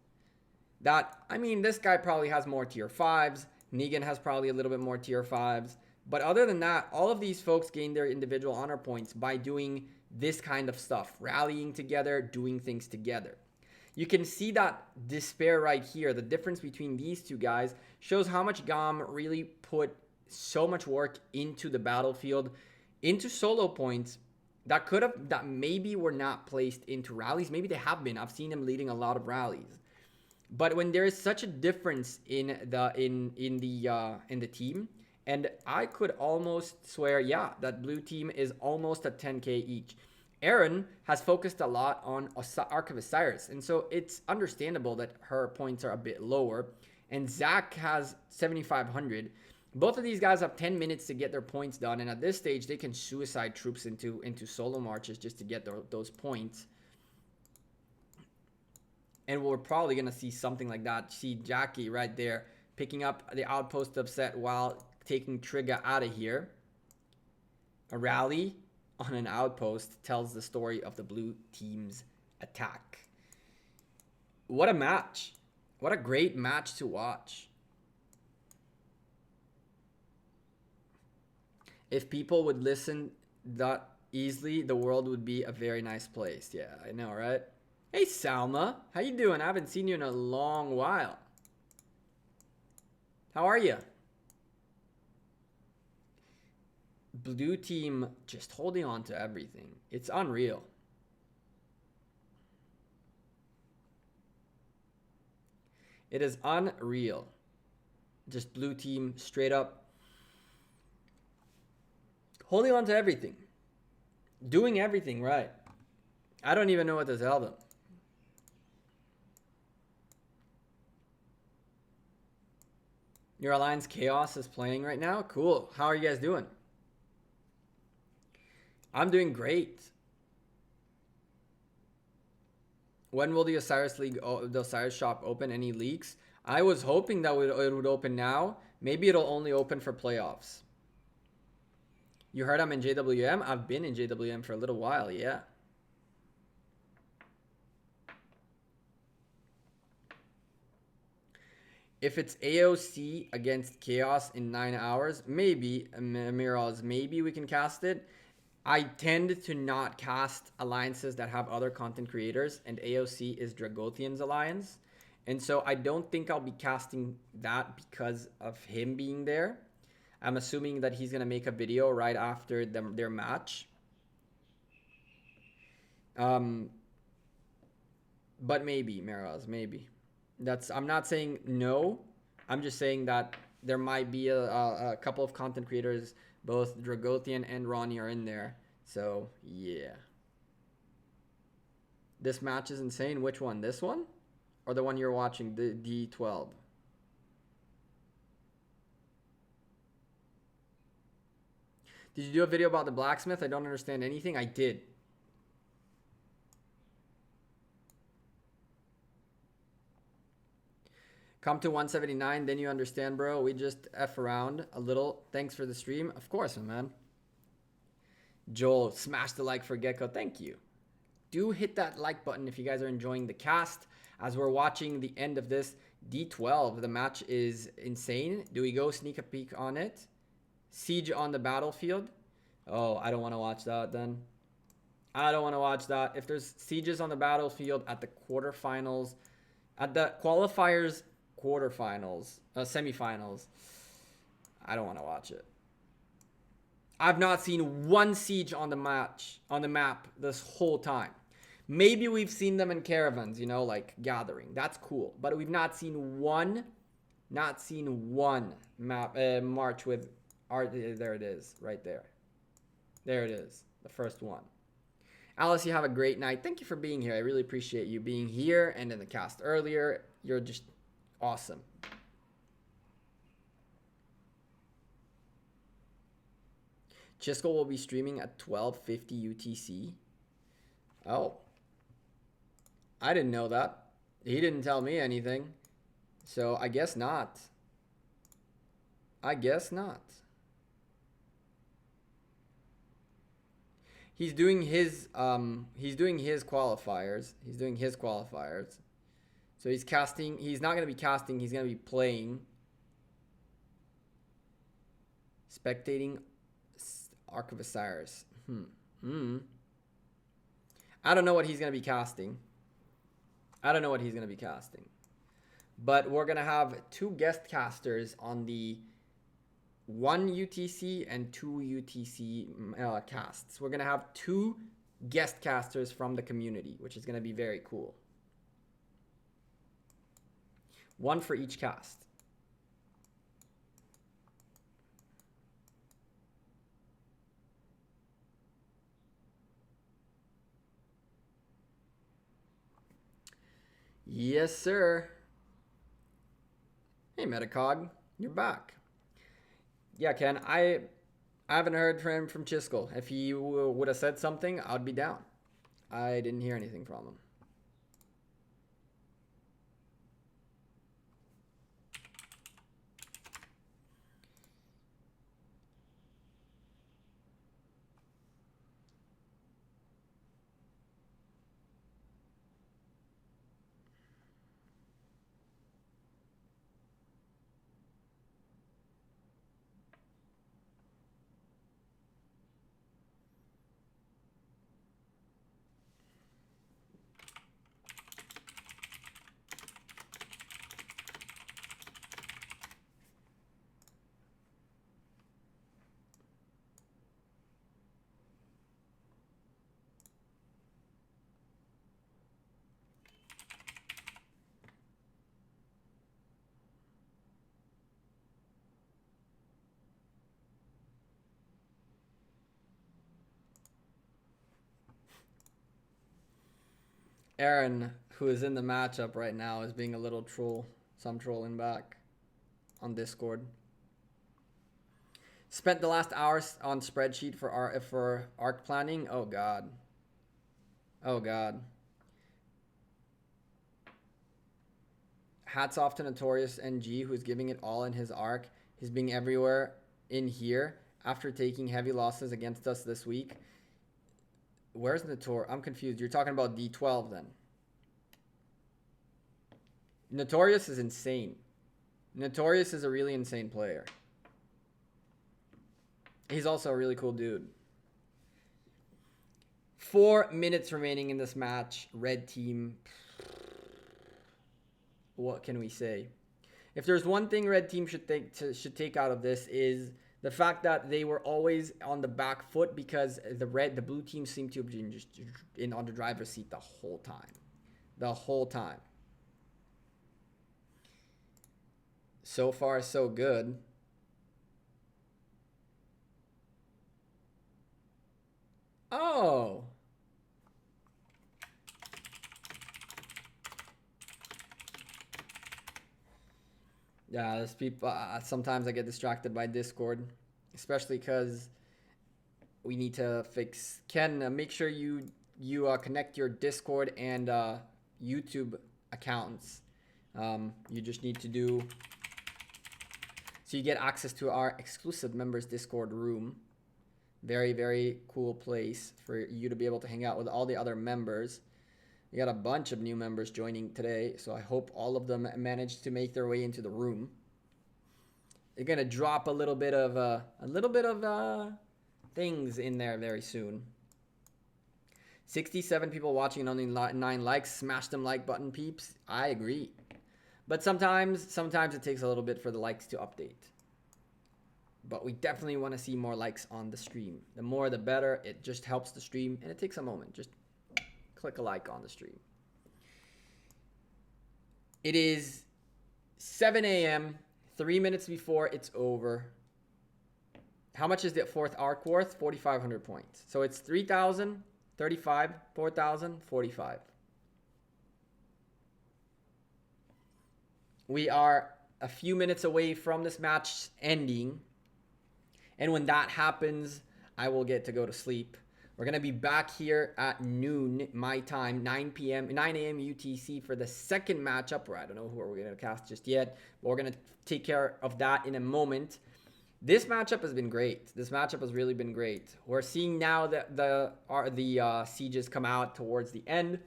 Speaker 1: that, I mean, this guy probably has more tier 5s. Negan has probably a little bit more tier 5s. But other than that, all of these folks gain their individual honor points by doing this kind of stuff, rallying together, doing things together. You can see that despair right here. The difference between these two guys shows how much GOM really put so much work into the battlefield, into solo points that maybe were not placed into rallies. Maybe they have been. I've seen him leading a lot of rallies. But when there is such a difference in the team, and I could almost swear, yeah, that blue team is almost at 10K each. Aaron has focused a lot on Ark of Osiris, and so it's understandable that her points are a bit lower. And Zach has 7,500. Both of these guys have 10 minutes to get their points done, and at this stage, they can suicide troops into solo marches just to get those points. And we're probably going to see something like that. See Jackie right there picking up the outpost of set while taking Trigger out of here. A rally on an outpost tells the story of the blue team's attack. What a match. What a great match to watch. If people would listen that easily, the world would be a very nice place. Yeah, I know, right? Hey, Salma. How you doing? I haven't seen you in a long while. How are you? Blue team just holding on to everything. It's unreal. It is unreal. Just blue team straight up holding on to everything. Doing everything right. I don't even know what to tell them. Your Alliance Chaos is playing right now? Cool. How are you guys doing? I'm doing great. When will the Osiris League, the Osiris shop open? Any leaks? I was hoping that it would open now. Maybe it'll only open for playoffs. You heard I'm in JWM? I've been in JWM for a little while, yeah. If it's AOC against Chaos in 9 hours, maybe, Miraz, maybe we can cast it. I tend to not cast alliances that have other content creators, and AOC is Dragothian's alliance. And so I don't think I'll be casting that because of him being there. I'm assuming that he's going to make a video right after their match. But maybe, Miraz, maybe. I'm not saying no. I'm just saying that there might be a couple of content creators, both Dragothian and Ronnie are in there. So, yeah. This match is insane. Which one? This one? Or the one you're watching, the D12? Did you do a video about the blacksmith? I don't understand anything. I did. Come to 179, then you understand, bro. We just F around a little. Thanks for the stream. Of course, my man. Joel, smash the like for Gekko. Thank you. Do hit that like button if you guys are enjoying the cast. As we're watching the end of this D12, the match is insane. Do we go sneak a peek on it? Siege on the battlefield. Oh, I don't want to watch that then. I don't want to watch that. If there's sieges on the battlefield at the quarterfinals, at the qualifiers, quarterfinals, semifinals, I don't want to watch it. I've not seen one siege on the map this whole time. Maybe we've seen them in caravans, you know, like gathering. That's cool. But we've not seen one map march with art. There it is, right there. There it is, the first one. Alice, you have a great night. Thank you for being here. I really appreciate you being here and in the cast earlier. You're just awesome. Chisco will be streaming at 12:50 UTC. Oh. I didn't know that. He didn't tell me anything. So I guess not. I guess not. He's doing his qualifiers. He's doing his qualifiers. So he's casting. He's not going to be casting. He's going to be playing. Spectating Ark of Osiris. I don't know what he's going to be casting. But we're going to have two guest casters on the 1 UTC and 2 UTC casts. We're going to have two guest casters from the community, which is going to be very cool. One for each cast. Yes, sir. Hey, Metacog, you're back. Yeah, Ken, I haven't heard from Chisco. If he would have said something, I'd be down. I didn't hear anything from him. Aaron, who is in the matchup right now, is being a little troll. So I'm trolling back on Discord. Spent the last hours on spreadsheet for arc planning. Oh god. Oh god. Hats off to Notorious NG, who's giving it all in his arc. He's being everywhere in here after taking heavy losses against us this week. Where's Notor? I'm confused. You're talking about D12 then. Notorious is insane. Notorious is a really insane player. He's also a really cool dude. 4 minutes remaining in this match. Red team. What can we say? If there's one thing red team should take out of this is the fact that they were always on the back foot because the blue team seemed to have been just on the driver's seat the whole time. The whole time. So far, so good. Oh. Yeah, there's people. Sometimes I get distracted by Discord, especially because we need to fix. Ken, make sure you connect your Discord and YouTube accounts. You just need to do so you get access to our exclusive members Discord room. Very, very cool place for you to be able to hang out with all the other members. We got a bunch of new members joining today, so I hope all of them managed to make their way into the room. They're gonna drop a little bit of things in there very soon. 67 people watching and only 9 likes. Smash them like button, peeps. I agree, but sometimes it takes a little bit for the likes to update. But we definitely want to see more likes on the stream. The more, the better. It just helps the stream, and it takes a moment. Just click a like on the stream. It is 7 a.m., 3 minutes before it's over. How much is the fourth arc worth? 4,500 points. So it's 3,000, 35, 4,000, 45. We are a few minutes away from this match ending. And when that happens, I will get to go to sleep. We're going to be back here at noon, my time, 9 a.m. UTC for the second matchup. Where I don't know who we're going to cast just yet. But we're going to take care of that in a moment. This matchup has been great. This matchup has really been great. We're seeing now that the sieges come out towards the end.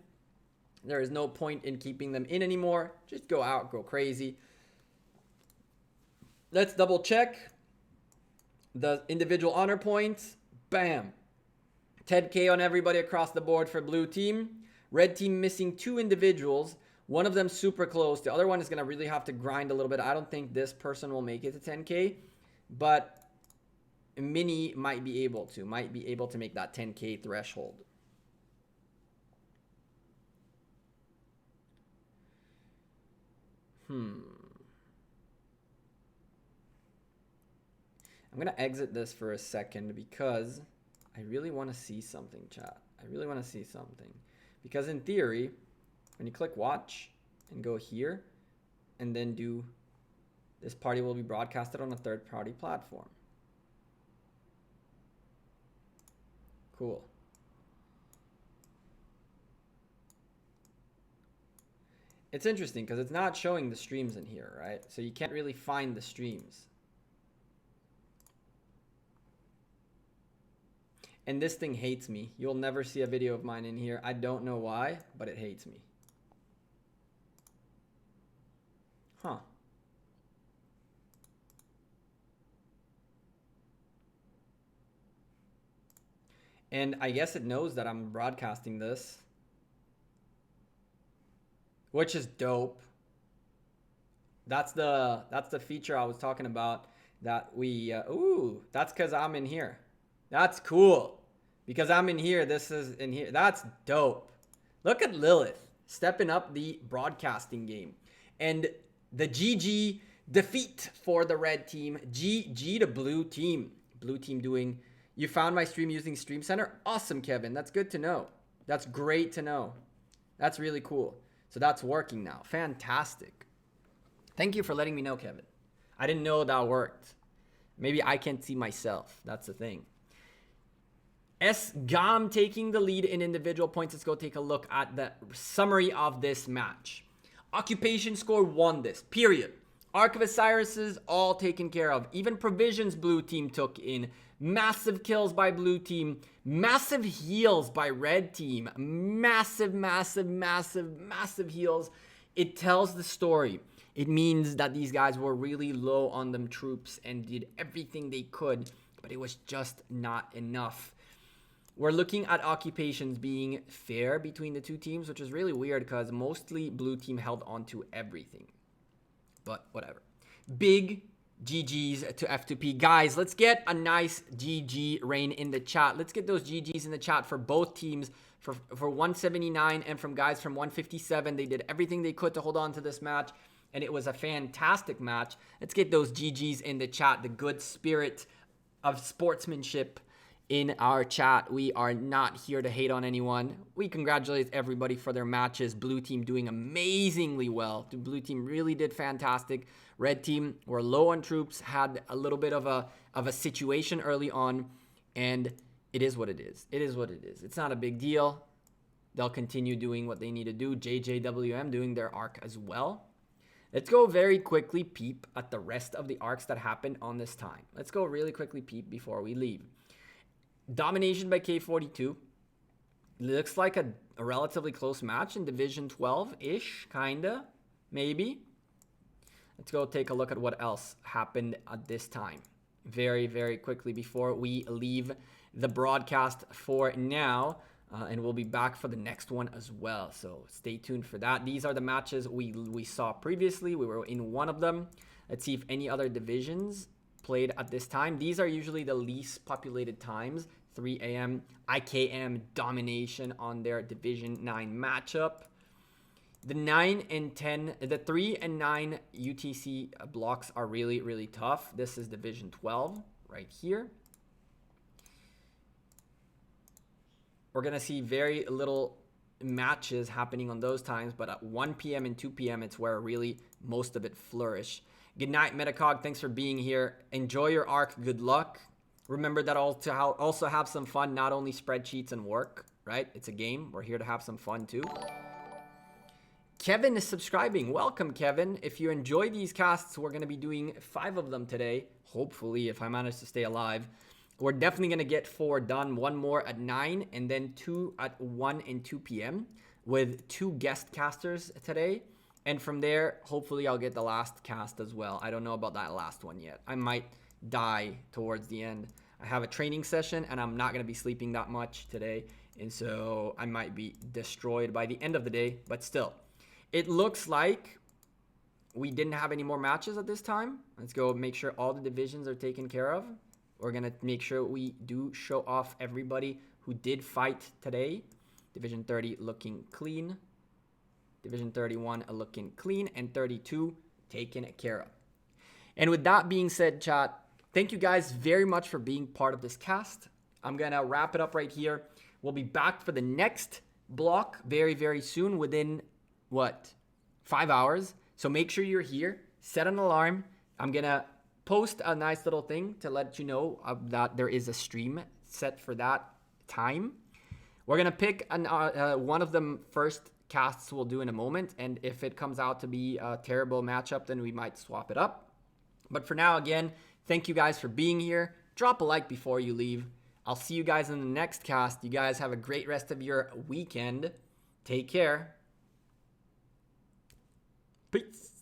Speaker 1: There is no point in keeping them in anymore. Just go out, go crazy. Let's double check. The individual honor points, bam. 10K on everybody across the board for blue team. Red team missing 2 individuals. One of them super close. The other one is going to really have to grind a little bit. I don't think this person will make it to 10K. But Mini might be able to make that 10K threshold. I'm going to exit this for a second because I really want to see something, chat. I really want to see something. Because in theory, when you click watch and go here and then do this party will be broadcasted on a third-party platform. Cool. It's interesting because it's not showing the streams in here, right? So you can't really find the streams. And this thing hates me. You'll never see a video of mine in here. I don't know why, but it hates me. Huh. And I guess it knows that I'm broadcasting this, which is dope. That's the feature I was talking about that we ooh, that's because I'm in here. That's cool. Because I'm in here, this is in here. That's dope. Look at Lilith stepping up the broadcasting game. And the GG defeat for the red team. GG to blue team. Blue team doing, you found my stream using Stream Center? Awesome, Kevin. That's good to know. That's great to know. That's really cool. So that's working now. Fantastic. Thank you for letting me know, Kevin. I didn't know that worked. Maybe I can't see myself. That's the thing. S-Gam taking the lead in individual points. Let's go take a look at the summary of this match. Occupation Score won this, period. Ark of Osiris all taken care of. Even Provisions blue team took in. Massive kills by blue team. Massive heals by red team. Massive heals. It tells the story. It means that these guys were really low on them troops and did everything they could, but it was just not enough. We're looking at occupations being fair between the two teams, which is really weird because mostly blue team held on to everything. But whatever. Big GG's to F2P. Guys, let's get a nice GG rain in the chat. Let's get those GG's in the chat for both teams. For 179 and from guys from 157. They did everything they could to hold on to this match. And it was a fantastic match. Let's get those GG's in the chat. The good spirit of sportsmanship in our chat. We are not here to hate on anyone. We congratulate everybody for their matches. Blue team doing amazingly well. The blue team really did fantastic. Red team were low on troops, had a little bit of a situation early on, and it is what it is. It is what it is. It's not a big deal. They'll continue doing what they need to do. JJWM doing their arc as well. Let's go very quickly peep at the rest of the arcs that happened on this time. Let's go really quickly peep before we leave. Domination by K42. Looks like a relatively close match in Division 12-ish, kinda, maybe. Let's go take a look at what else happened at this time. Very quickly before we leave the broadcast for now. And we'll be back for the next one as well. So stay tuned for that. These are the matches we saw previously. We were in one of them. Let's see if any other divisions played at this time. These are usually the least populated times. 3 a.m. IKM domination on their Division 9 matchup. The 9 and 10, the 3 and 9 UTC blocks are really tough. This is Division 12 right here. We're going to see very little matches happening on those times, but at 1 p.m. and 2 p.m. it's where really most of it flourish. Good night, Metacog. Thanks for being here. Enjoy your arc. Good luck. Remember that also have some fun, not only spreadsheets and work, right? It's a game. We're here to have some fun too. Kevin is subscribing. Welcome, Kevin. If you enjoy these casts, we're going to be doing 5 of them today. Hopefully, if I manage to stay alive. We're definitely going to get 4 done. 1 more at 9 and then 2 at 1 and 2 p.m. with 2 guest casters today. And from there, hopefully I'll get the last cast as well. I don't know about that last one yet. I might die towards the end. I have a training session and I'm not going to be sleeping that much today. And so I might be destroyed by the end of the day. But still, it looks like we didn't have any more matches at this time. Let's go make sure all the divisions are taken care of. We're going to make sure we do show off everybody who did fight today. Division 30 looking clean. Division 31 looking clean. And 32 taken care of. And with that being said, chat, thank you guys very much for being part of this cast. I'm going to wrap it up right here. We'll be back for the next block very soon within, 5 hours. So make sure you're here. Set an alarm. I'm going to post a nice little thing to let you know that there is a stream set for that time. We're going to pick one of the first casts we'll do in a moment. And if it comes out to be a terrible matchup, then we might swap it up. But for now, again, thank you guys for being here. Drop a like before you leave. I'll see you guys in the next cast. You guys have a great rest of your weekend. Take care. Peace.